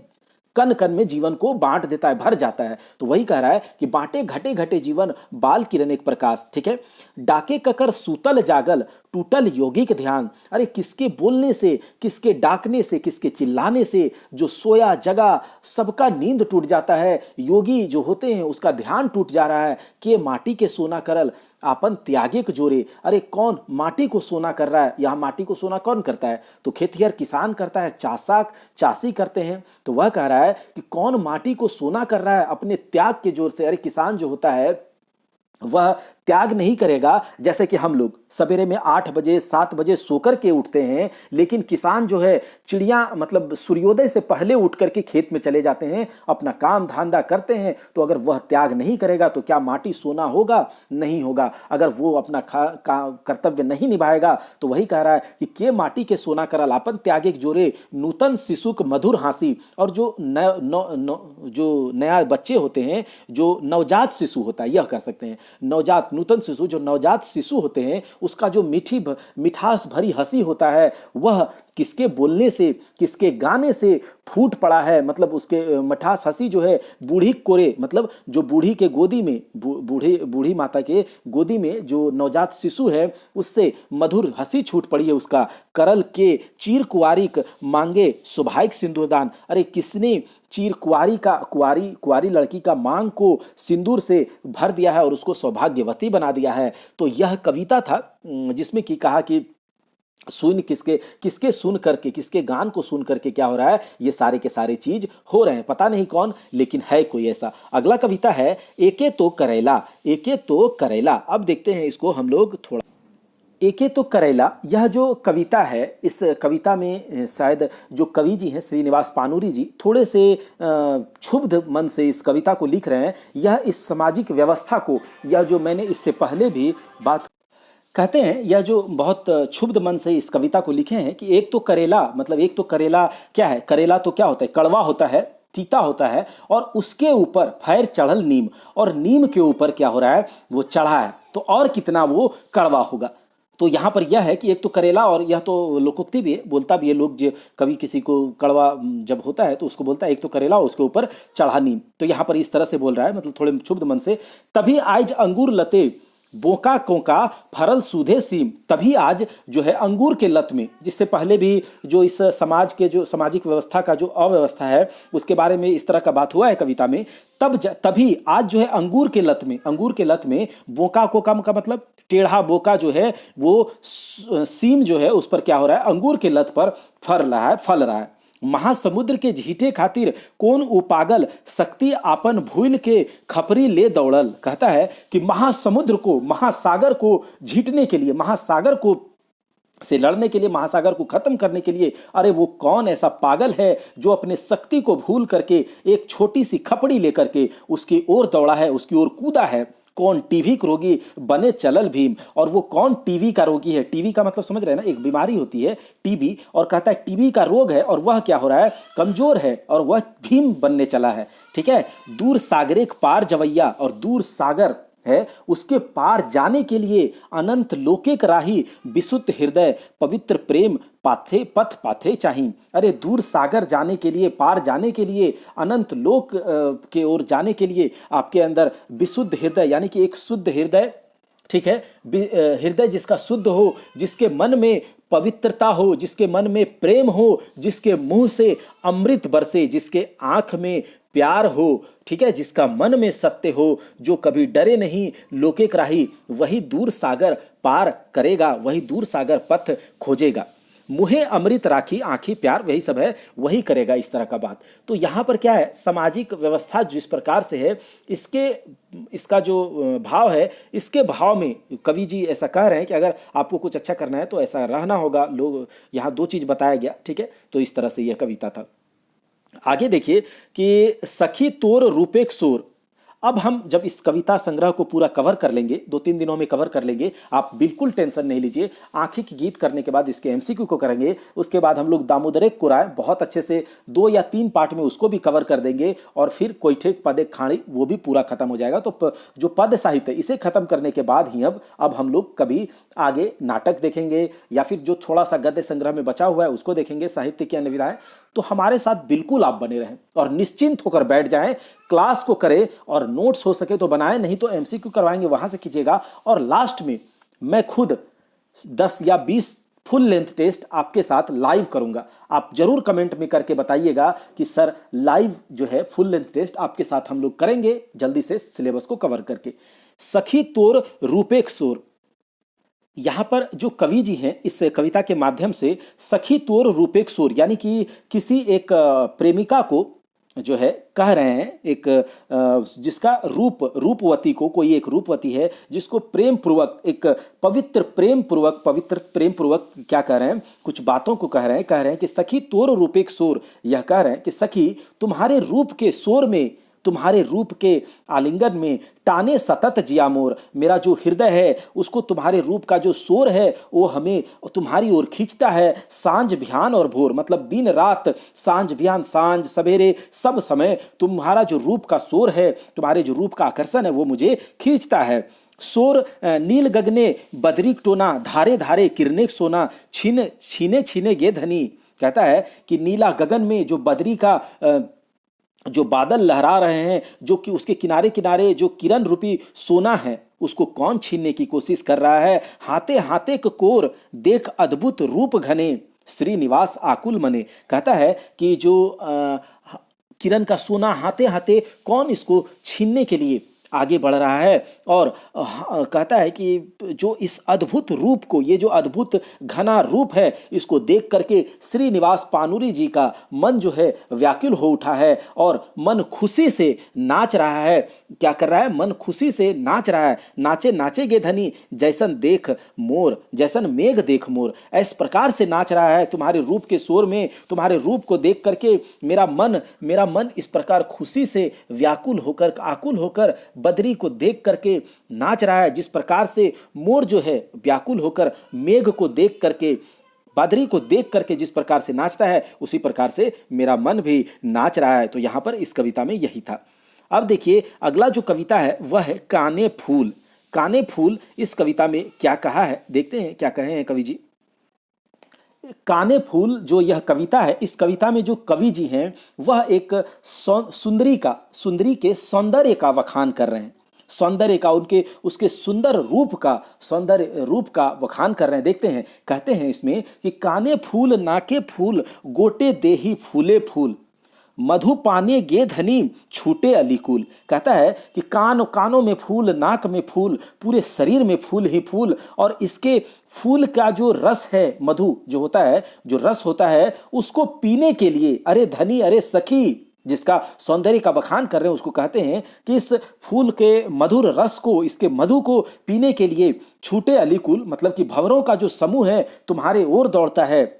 कण कण में जीवन को बांट देता है, भर जाता है। तो वही कह रहा है कि बांटे घटे घटे जीवन, बाल किरण एक प्रकाश। ठीक है, डाके ककर सूतल जागल, टूटल योगिक ध्यान। अरे किसके बोलने से, किसके डाकने से, किसके चिल्लाने से जो सोया जगा सबका नींद टूट जाता है। योगी जो होते हैं उसका ध्यान टूट जा रहा है कि माटी के सोना करल आपन त्यागे के जोरे। अरे कौन माटी को सोना कर रहा है? यहाँ माटी को सोना कौन करता है? तो खेतिहर किसान करता है, चाषक चाषी करते हैं। तो वह कह रहा है कि कौन माटी को सोना कर रहा है अपने त्याग के जोर से। अरे किसान जो होता है वह त्याग नहीं करेगा। जैसे कि हम लोग सवेरे में 8 बजे 7 बजे सोकर के उठते हैं, लेकिन किसान जो है चिड़िया मतलब सूर्योदय से पहले उठ करके खेत में चले जाते हैं, अपना काम धंधा करते हैं। तो अगर वह त्याग नहीं करेगा तो क्या माटी सोना होगा? नहीं होगा। अगर वो अपना कर्तव्य नहीं निभाएगा तो वही कह रहा है कि के माटी के सोना करल आपन त्यागे जोरे, नूतन शिशुक मधुर हांसी। और जो जो नया बच्चे होते हैं, जो नवजात शिशु होता है, यह कह सकते हैं नवजात नूतन शिशु, जो नवजात शिशु होते हैं उसका जो मिठास भरी हंसी होता है वह किसके बोलने से, किसके गाने से फूट पड़ा है। मतलब उसके मिठास हंसी जो है बूढ़ी कोरे, मतलब जो बूढ़ी के गोदी में, बूढ़ी माता के गोदी में जो नवजात शिशु है उससे मधुर हंसी छूट पड़ी है उसका। करल के चीर कुआरिक मांगे सुभाइक सिंदूरदान। अरे किसने चीर कुआरी लड़की का मांग को सिंदूर से भर दिया है और उसको सौभाग्यवती बना दिया है। तो यह कविता था जिसमें कि कहा कि सुन किसके सुन करके, किसके गान को सुन करके क्या हो रहा है, ये सारे के सारे चीज हो रहे हैं। पता नहीं कौन, लेकिन है कोई ऐसा। अगला कविता है एके तो करेला, एके तो करेला। अब देखते हैं इसको हम लोग थोड़ा। एके तो करेला, यह जो कविता है, इस कविता में शायद जो कवि जी हैं श्रीनिवास पानूरी जी थोड़े से क्षुब्ध मन से इस कविता को लिख रहे हैं। यह इस सामाजिक व्यवस्था को, यह जो मैंने इससे पहले भी बात कहते हैं, यह जो बहुत क्षुब्ध मन से इस कविता को लिखे हैं कि एक तो करेला, मतलब एक तो करेला क्या है? करेला तो क्या होता है? कड़वा होता है, तीता होता है, और उसके ऊपर फैर चढ़ल नीम, और नीम के ऊपर क्या हो रहा है? वो चढ़ा है, तो और कितना वो कड़वा होगा। तो यहाँ पर यह है कि एक तो करेला, और यह तो लोकोक्ति भी है, बोलता भी है लोग, जो कभी किसी को कड़वा जब होता है तो उसको बोलता है एक तो करेला, उसके ऊपर चढ़ा नीम। तो यहाँ पर इस तरह से बोल रहा है, मतलब थोड़े क्षुब्ध मन से। तभी आइज अंगूर लते बोका कोका फरल सूधे सीम। तभी आज जो है अंगूर के लत में, जिससे पहले भी जो इस समाज के जो सामाजिक व्यवस्था का जो अव्यवस्था है उसके बारे में इस तरह का बात हुआ है कविता में। तभी आज जो है अंगूर के लत में बोका कोका का मतलब टेढ़ा बोका जो है वो सीम जो है उस पर क्या हो रहा है? अंगूर के लत पर फल रहा है। महासमुद्र के झीटे खातिर कौन उपागल, शक्ति आपन भूल के खपरी ले दौड़ल। कहता है कि महासमुद्र को, महासागर को झीटने के लिए, महासागर को से लड़ने के लिए, महासागर को खत्म करने के लिए, अरे वो कौन ऐसा पागल है जो अपने शक्ति को भूल करके एक छोटी सी खपड़ी लेकर के उसकी ओर दौड़ा है, उसकी ओर कूदा है। कौन टीवी का रोगी बने चलल भीम। और वो कौन टीवी का रोगी है? टीवी का मतलब समझ रहे हैं ना, एक बीमारी होती है टीबी, और कहता है टीबी का रोग है और वह क्या हो रहा है? कमजोर है, और वह भीम बनने चला है। ठीक है, दूर सागरे के पार जवैया, और दूर सागर है उसके पार जाने के लिए अनंत लोके राही, विशुद्ध हृदय पवित्र प्रेम पथ पाथे चाहिए। अरे दूर सागर जाने के लिए, पार जाने के लिए, अनंत लोक के ओर जाने के लिए आपके अंदर विशुद्ध हृदय, यानी कि एक शुद्ध हृदय, ठीक है, हृदय जिसका शुद्ध हो, जिसके मन में पवित्रता हो, जिसके मन में प्रेम हो, जिसके मुंह से अमृत बरसे, जिसके आंख में प्यार हो, ठीक है, जिसका मन में सत्य हो, जो कभी डरे नहीं लोके राही, वही दूर सागर पार करेगा, वही दूर सागर पथ खोजेगा। मुहे अमृत राखी आंखी प्यार, वही सब है, वही करेगा, इस तरह का बात। तो यहाँ पर क्या है? सामाजिक व्यवस्था जिस प्रकार से है, इसका जो भाव है, इसके भाव में कवि जी ऐसा कह रहे हैं कि अगर आपको कुछ अच्छा करना है तो ऐसा रहना होगा। लोग यहाँ 2 चीज़ बताया गया, ठीक है। तो इस तरह से यह कविता था। आगे देखिए कि सखी तोर रूपेक सोर। अब हम जब इस कविता संग्रह को पूरा कवर कर लेंगे, 2-3 दिनों में कवर कर लेंगे, आप बिल्कुल टेंशन नहीं लीजिए। आंखी की गीत करने के बाद इसके एमसीक्यू को करेंगे, उसके बाद हम लोग दामोदरेक कुराय बहुत अच्छे से 2 या 3 पार्ट में उसको भी कवर कर देंगे, और फिर कोइठेक पदे खाड़ी वो भी पूरा खत्म हो जाएगा। तो जो पद साहित्य, इसे खत्म करने के बाद ही अब हम लोग कभी आगे नाटक देखेंगे, या फिर जो थोड़ा सा गद्य संग्रह में बचा हुआ है उसको देखेंगे, साहित्य की अन्य विधाएं। तो हमारे साथ बिल्कुल आप बने रहें और निश्चिंत होकर बैठ जाएं, क्लास को करें और नोट्स हो सके तो बनाएं, नहीं तो एमसीक्यू करवाएंगे वहां से कीजिएगा। और लास्ट में मैं खुद 10 या 20 फुल लेंथ टेस्ट आपके साथ लाइव करूंगा। आप जरूर कमेंट में करके बताइएगा कि सर लाइव जो है फुल लेंथ टेस्ट आपके साथ हम लोग करेंगे जल्दी से सिलेबस को कवर करके। सखी तोर रूपेक सोर, यहां पर जो कवि जी हैं इस कविता के माध्यम से सखी तोर रूपेक सोर यानी कि किसी एक प्रेमिका को जो है कह रहे हैं, एक जिसका रूपवती को, कोई एक रूपवती है जिसको प्रेम पूर्वक, एक पवित्र प्रेम पूर्वक क्या कह रहे हैं, कुछ बातों को कह रहे हैं कि सखी तोर रूपेक शोर, यह कह रहे हैं कि सखी तुम्हारे रूप के शोर में, तुम्हारे रूप के आलिंगन में टाने सतत जिया मोर, मेरा जो हृदय है उसको तुम्हारे रूप का जो शोर है वो हमें तुम्हारी ओर खींचता है। सांझ बिहान और भोर, मतलब दिन रात, सांझ बिहान, सांझ सवेरे, सब समय तुम्हारा जो रूप का शोर है, तुम्हारे जो रूप का आकर्षण है वो मुझे खींचता है। शोर नील गगने बदरी टोना, धारे धारे किरने सोना, छीने छीने गे धनी, कहता है कि नीला गगन में जो बदरी का जो बादल लहरा रहे हैं, जो कि उसके किनारे किनारे जो किरण रूपी सोना है उसको कौन छीनने की कोशिश कर रहा है। हाथे हाथे कोर देख अद्भुत रूप घने, श्रीनिवास आकुल मने, कहता है कि जो किरण का सोना हाथे हाथे कौन इसको छीनने के लिए आगे बढ़ रहा है। और कहता है कि जो इस अद्भुत रूप को, ये जो अद्भुत घना रूप है, इसको देख करके श्रीनिवास पानुरी जी का मन जो है व्याकुल हो उठा है और मन खुशी से नाच रहा है। क्या कर रहा है? मन खुशी से नाच रहा है। नाचे नाचे गे धनी जैसन देख मोर, जैसन मेघ देख मोर, इस प्रकार से नाच रहा है तुम्हारे रूप के शोर में। तुम्हारे रूप को देख करके मेरा मन इस प्रकार खुशी से व्याकुल होकर, आकुल होकर बदरी को देख करके नाच रहा है। जिस प्रकार से मोर जो है व्याकुल होकर मेघ को देख करके, बदरी को देख करके जिस प्रकार से नाचता है, उसी प्रकार से मेरा मन भी नाच रहा है। तो यहां पर इस कविता में यही था। अब देखिए अगला जो कविता है वह है काने फूल। काने फूल, इस कविता में क्या कहा है देखते हैं, क्या कहे हैं कवि जी। काने फूल जो यह कविता है, इस कविता में जो कवि जी हैं वह एक सुंदरी के सौंदर्य का बखान कर रहे हैं, सौंदर्य का, उसके सौंदर्य रूप का बखान कर रहे हैं। देखते हैं, कहते हैं इसमें कि काने फूल नाके फूल गोटे देही फूले फूल, मधु पाने गे धनी छूटे अलीकुल, कहता है कि कानों में फूल, नाक में फूल, पूरे शरीर में फूल ही फूल। और इसके फूल का जो रस है, मधु जो होता है, जो रस होता है, उसको पीने के लिए अरे धनी अरे सखी, जिसका सौंदर्य का बखान कर रहे हैं उसको कहते हैं कि इस फूल के मधुर रस को, इसके मधु को पीने के लिए छूटे अलीकुल, मतलब कि भंवरों का जो समूह है तुम्हारे ओर दौड़ता है।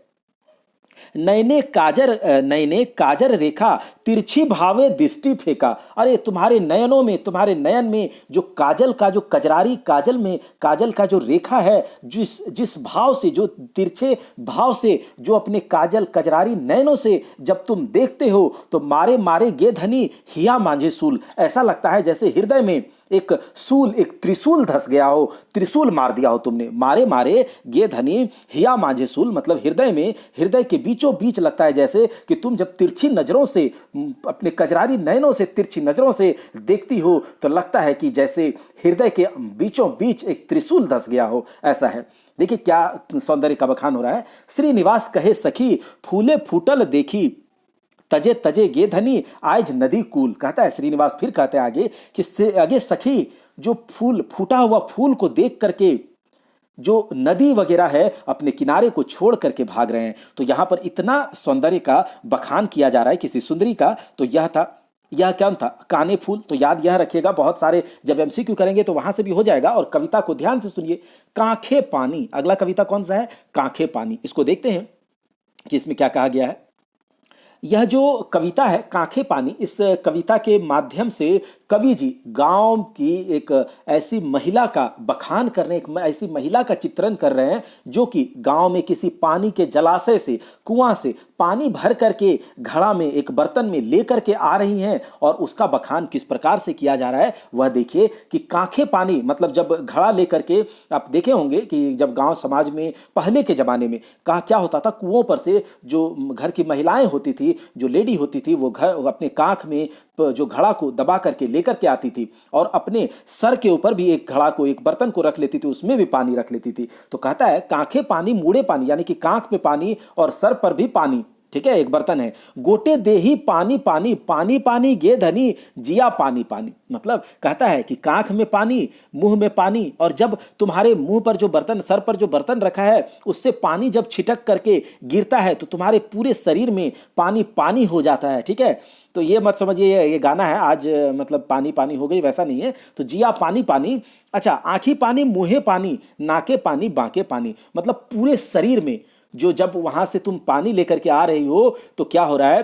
नैने काजर रेखा तिरछी भावे दृष्टि फेंका, अरे तुम्हारे नयन में जो काजल का, जो कजरारी काजल में काजल का जो रेखा है, जिस भाव से, जो तिरछे भाव से, जो अपने काजल कजरारी नयनों से जब तुम देखते हो तो मारे मारे गे धनी हिया मांझे सूल, ऐसा लगता है जैसे हृदय में एक त्रिशूल धस गया हो, त्रिशूल मार दिया हो तुमने। मारे मारे गे धनी हिया मांझे सूल, मतलब हृदय के बीचों बीच लगता है जैसे कि तुम जब तिरछी नजरों से, अपने कजरारी नयनों से तिरछी नजरों से देखती हो तो लगता है कि जैसे हृदय के बीचों बीच एक त्रिशूल धस गया हो, ऐसा है। देखिए क्या सौंदर्य का बखान हो रहा है। श्रीनिवास कहे सखी फूले फूटल देखी, तजे तजे गे धनी आज नदी कूल, कहता है श्रीनिवास, फिर कहते हैं आगे सखी जो फूल, फूटा हुआ फूल को देख करके जो नदी वगैरह है अपने किनारे को छोड़ करके भाग रहे हैं। तो यहां पर इतना सौंदर्य का बखान किया जा रहा है किसी सुंदरी का। तो यह क्या था? काने फूल। तो याद यह रखिएगा, बहुत सारे जब एमसीक्यू करेंगे तो वहां से भी हो जाएगा। और कविता को ध्यान से सुनिए। कांखे पानी, अगला कविता कौन सा है? कांखे पानी। इसको देखते हैं कि इसमें क्या कहा गया है। यह जो कविता है कांखे पानी, इस कविता के माध्यम से कवि जी गांव की एक ऐसी महिला का बखान कर रहे हैं, एक ऐसी महिला का चित्रण कर रहे हैं जो कि गांव में किसी पानी के जलाशय से, कुआं से पानी भर करके घड़ा में, एक बर्तन में लेकर के आ रही हैं। और उसका बखान किस प्रकार से किया जा रहा है वह देखिए कि कांखे पानी, मतलब जब घड़ा लेकर के, आप देखे होंगे कि जब गांव समाज में पहले के जमाने में कहा क्या होता था, कुओं पर से जो घर की महिलाएं होती थी, जो लेडी होती थी, वो घर अपने कांख में जो घड़ा को दबा करके लेकर के आती थी और अपने सर के ऊपर भी एक घड़ा को, एक बर्तन को रख लेती थी, उसमें भी पानी रख लेती थी। तो कहता है कांखे पानी मूड़े पानी, यानी कि कांख में पानी और सर पर भी पानी, ठीक है, एक बर्तन है। गोटे देही पानी पानी, पानी पानी गे धनी जिया पानी पानी। मतलब कहता है कि कांख में पानी, मुंह में पानी, और जब तुम्हारे मुंह पर जो बर्तन, सर पर जो बर्तन रखा है, उससे पानी जब छिटक करके गिरता है तो तुम्हारे पूरे शरीर में पानी पानी हो जाता है। ठीक है, तो ये मत समझिए ये गाना है आज मतलब पानी पानी हो गई, वैसा नहीं है। तो जिया पानी पानी, अच्छा आंखी पानी, मुंहे पानी, नाके पानी, बांके पानी, मतलब पूरे शरीर में जो, जब वहां से तुम पानी लेकर के आ रही हो तो क्या हो रहा है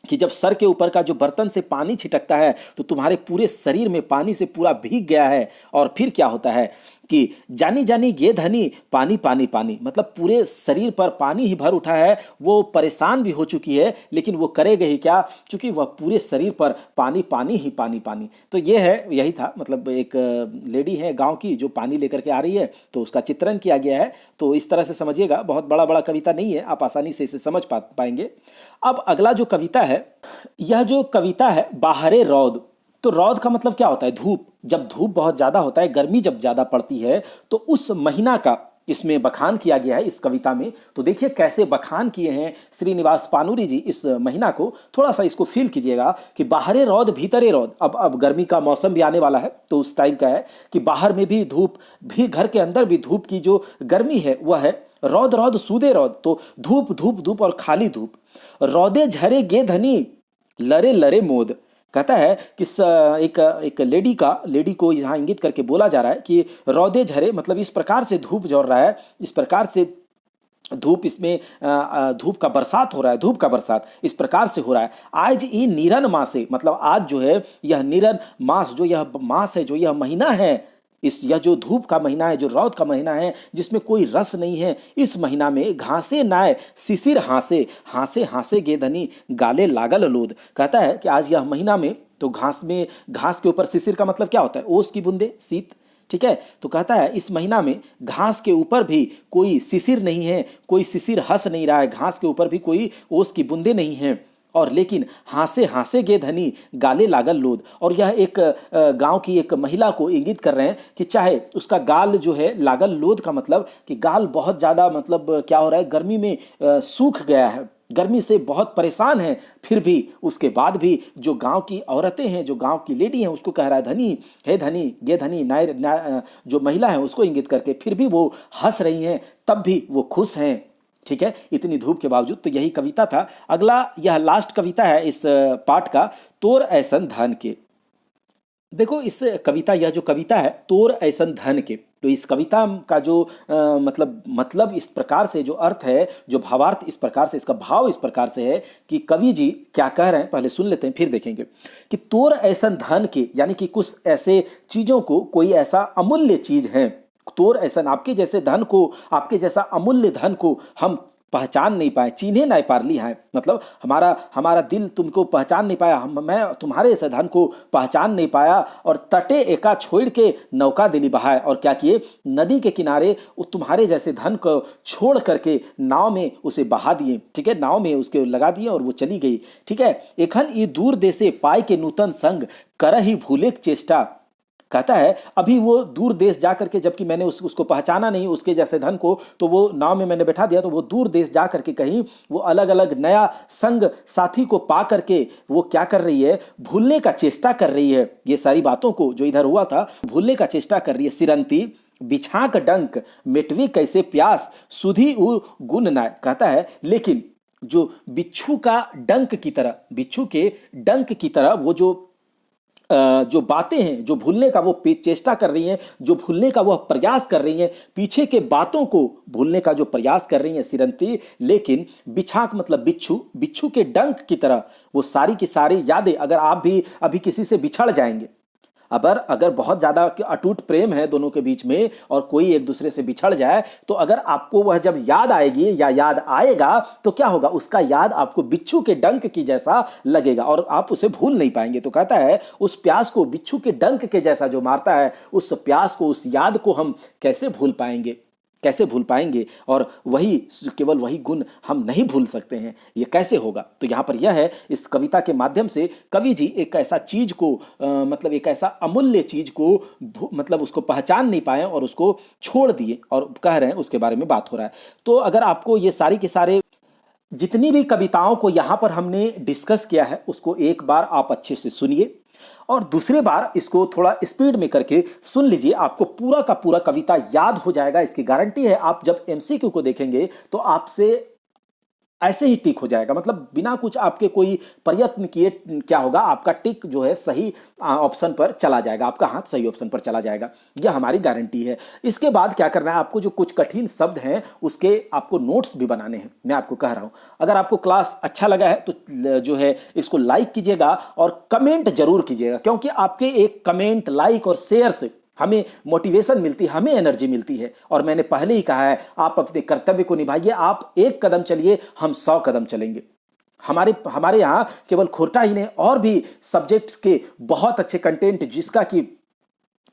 कि जब सर के ऊपर का जो बर्तन से पानी छिटकता है तो तुम्हारे पूरे शरीर में पानी से पूरा भीग गया है। और फिर क्या होता है कि जानी जानी ये धनी पानी पानी पानी, मतलब पूरे शरीर पर पानी ही भर उठा है। वो परेशान भी हो चुकी है, लेकिन वो करेगा ही क्या, क्योंकि वह पूरे शरीर पर पानी पानी ही पानी पानी। तो ये है, यही था, मतलब एक लेडी है गांव की जो पानी लेकर के आ रही है, तो उसका चित्रण किया गया है। तो इस तरह से समझिएगा, बहुत बड़ा बड़ा कविता नहीं है, आप आसानी से इसे समझ पाएंगे। अब अगला जो कविता है, यह जो कविता है बाहरे रौद। तो रौद का मतलब क्या होता है, धूप। जब धूप बहुत ज्यादा होता है, गर्मी जब ज्यादा पड़ती है, तो उस महीना का इसमें बखान किया गया है इस कविता में। तो देखिए कैसे बखान किए हैं श्रीनिवास पानूरी जी इस महीना को। थोड़ा सा इसको फील कीजिएगा कि बाहरे रौद भीतरे रौद। अब गर्मी का मौसम भी आने वाला है, तो उस टाइम का है कि बाहर में भी धूप, भी घर के अंदर भी धूप की जो गर्मी है वह है। रौद रौद सूदे रौद, तो धूप धूप धूप और खाली धूप। रौदे झरे गे धनी लरे लरे मोद। कहता है कि एक लेडी को यहाँ इंगित करके बोला जा रहा है कि रौदे झरे, मतलब इस प्रकार से धूप झड़ रहा है, इस प्रकार से धूप, इसमें धूप का बरसात हो रहा है, धूप का बरसात इस प्रकार से हो रहा है। आज ई नीरन मासे, मतलब आज जो है यह नीरन मास, जो यह मास है, जो यह महीना है, यह जो धूप का महीना है, जो रौद का महीना है, जिसमें कोई रस नहीं है, इस महीना में घासे नाय शिशिर हासे, हासे हासे गे धनी गाले लागल लोद। कहता है कि आज यह महीना में तो घास के ऊपर शिशिर का मतलब क्या होता है, ओस की बूंदे, शीत। ठीक है, तो कहता है इस महीना में घास के ऊपर भी कोई शिशिर नहीं है, कोई शिशिर हंस नहीं रहा है, घास के ऊपर भी कोई ओस की बूंदे नहीं है। और लेकिन हासे हासे गे धनी गाले लागल लोद। और यह एक गांव की एक महिला को इंगित कर रहे हैं कि चाहे उसका गाल जो है, लागल लोद का मतलब कि गाल बहुत ज़्यादा, मतलब क्या हो रहा है, गर्मी में सूख गया है, गर्मी से बहुत परेशान है, फिर भी उसके बाद भी जो गांव की औरतें हैं, जो गांव की लेडी हैं, उसको कह रहा है धनी, हे धनी गे धनी, नाय जो महिला है उसको इंगित करके, फिर भी वो हंस रही हैं, तब भी वो खुश हैं। ठीक है, इतनी धूप के बावजूद। तो यही कविता था। अगला, यह लास्ट कविता है इस पाठ का, तोर ऐसन धन के। देखो इस कविता, यह जो कविता है तोर ऐसन धन के, तो इस कविता का जो मतलब इस प्रकार से, जो अर्थ है, जो भावार्थ इस प्रकार से, इसका भाव इस प्रकार से है कि कवि जी क्या कह रहे हैं, पहले सुन लेते हैं फिर देखेंगे। कि तोर ऐसन धन के, यानी कि कुछ ऐसे चीजों को, कोई ऐसा अमूल्य चीज है, तोर ऐसा, आपके जैसे धन को, आपके जैसा अमूल्य धन को हम पहचान नहीं पाए, चिन्हे नहीं पारली है, मतलब हमारा दिल तुमको पहचान नहीं पाया, मैं तुम्हारे ऐसे धन को पहचान नहीं पाया। और तटे एका छोड़ के नौका दिली बहाए, और क्या किए, नदी के किनारे तुम्हारे जैसे धन को छोड़ करके नाव में उसे बहा दिए। ठीक है, नाव में उसके लगा दिए और वो चली गई। ठीक है, एखन ई दूर देशे पाए के नूतन संग कर ही भूले चेष्टा। कहता है अभी वो दूर देश जा करके, जबकि मैंने उसको पहचाना नहीं, उसके जैसे धन को, तो वो नाव में मैंने बैठा दिया, तो वो दूर देश जा करके कहीं वो अलग अलग नया संग साथी को पा करके वो क्या कर रही है, भूलने का चेष्टा कर रही है। ये सारी बातों को जो इधर हुआ था भूलने का चेष्टा कर रही है। सिरंती बिछाक डंक मिटवी कैसे प्यास सुधी उ गुण नाय। कहता है लेकिन जो बिच्छू का डंक की तरह, बिच्छू के डंक की तरह वो जो जो बातें हैं, जो भूलने का वो चेष्टा कर रही हैं, जो भूलने का वह प्रयास कर रही हैं, पीछे के बातों को भूलने का जो प्रयास कर रही हैं सिरंती, लेकिन बिछाक मतलब बिच्छू, बिच्छू के डंक की तरह वो सारी की सारी यादें, अगर आप भी अभी किसी से बिछड़ जाएंगे, अगर बहुत ज्यादा अटूट प्रेम है दोनों के बीच में और कोई एक दूसरे से बिछड़ जाए, तो अगर आपको वह जब याद आएगी या याद आएगा तो क्या होगा, उसका याद आपको बिच्छू के डंक की जैसा लगेगा और आप उसे भूल नहीं पाएंगे। तो कहता है उस प्यास को बिच्छू के डंक के जैसा जो मारता है, उस प्यास को, उस याद को हम कैसे भूल पाएंगे, कैसे भूल पाएंगे, और वही, केवल वही गुण हम नहीं भूल सकते हैं, ये कैसे होगा। तो यहाँ पर यह है, इस कविता के माध्यम से कवि जी एक ऐसा चीज को मतलब एक ऐसा अमूल्य चीज को मतलब उसको पहचान नहीं पाए और उसको छोड़ दिए और कह रहे हैं, उसके बारे में बात हो रहा है। तो अगर आपको ये सारी के सारे जितनी भी कविताओं को यहाँ पर हमने डिस्कस किया है उसको एक बार आप अच्छे से सुनिए और दूसरी बार इसको थोड़ा स्पीड में करके सुन लीजिए, आपको पूरा का पूरा कविता याद हो जाएगा, इसकी गारंटी है। आप जब एमसीक्यू को देखेंगे तो आपसे ऐसे ही टिक हो जाएगा, मतलब बिना कुछ आपके कोई प्रयत्न किए क्या होगा, आपका टिक जो है सही ऑप्शन पर चला जाएगा, आपका हाथ सही ऑप्शन पर चला जाएगा, यह हमारी गारंटी है। इसके बाद क्या करना है, आपको जो कुछ कठिन शब्द हैं उसके आपको नोट्स भी बनाने हैं, मैं आपको कह रहा हूं। अगर आपको क्लास अच्छा लगा है तो जो है इसको लाइक कीजिएगा और कमेंट जरूर कीजिएगा, क्योंकि आपके एक कमेंट, लाइक और शेयर से हमें मोटिवेशन मिलती है, हमें एनर्जी मिलती है। और मैंने पहले ही कहा है, आप अपने कर्तव्य को निभाइए, आप एक कदम चलिए, हम 100 कदम चलेंगे। हमारे यहाँ केवल खोरठा ही नहीं, और भी सब्जेक्ट्स के बहुत अच्छे कंटेंट, जिसका कि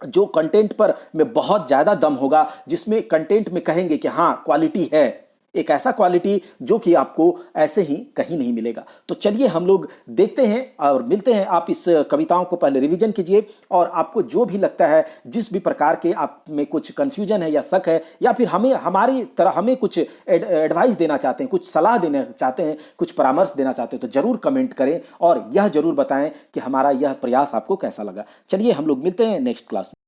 जो कंटेंट पर में बहुत ज्यादा दम होगा, जिसमें कंटेंट में कहेंगे कि हाँ क्वालिटी है, एक ऐसा क्वालिटी जो कि आपको ऐसे ही कहीं नहीं मिलेगा। तो चलिए हम लोग देखते हैं और मिलते हैं। आप इस कविताओं को पहले रिवीजन कीजिए और आपको जो भी लगता है, जिस भी प्रकार के आप में कुछ कंफ्यूजन है या शक है, या फिर हमारी तरह हमें कुछ एडवाइस देना चाहते हैं, कुछ सलाह देना चाहते हैं, कुछ परामर्श देना चाहते हैं, तो जरूर कमेंट करें और यह जरूर बताएं कि हमारा यह प्रयास आपको कैसा लगा। चलिए हम लोग मिलते हैं नेक्स्ट क्लास में।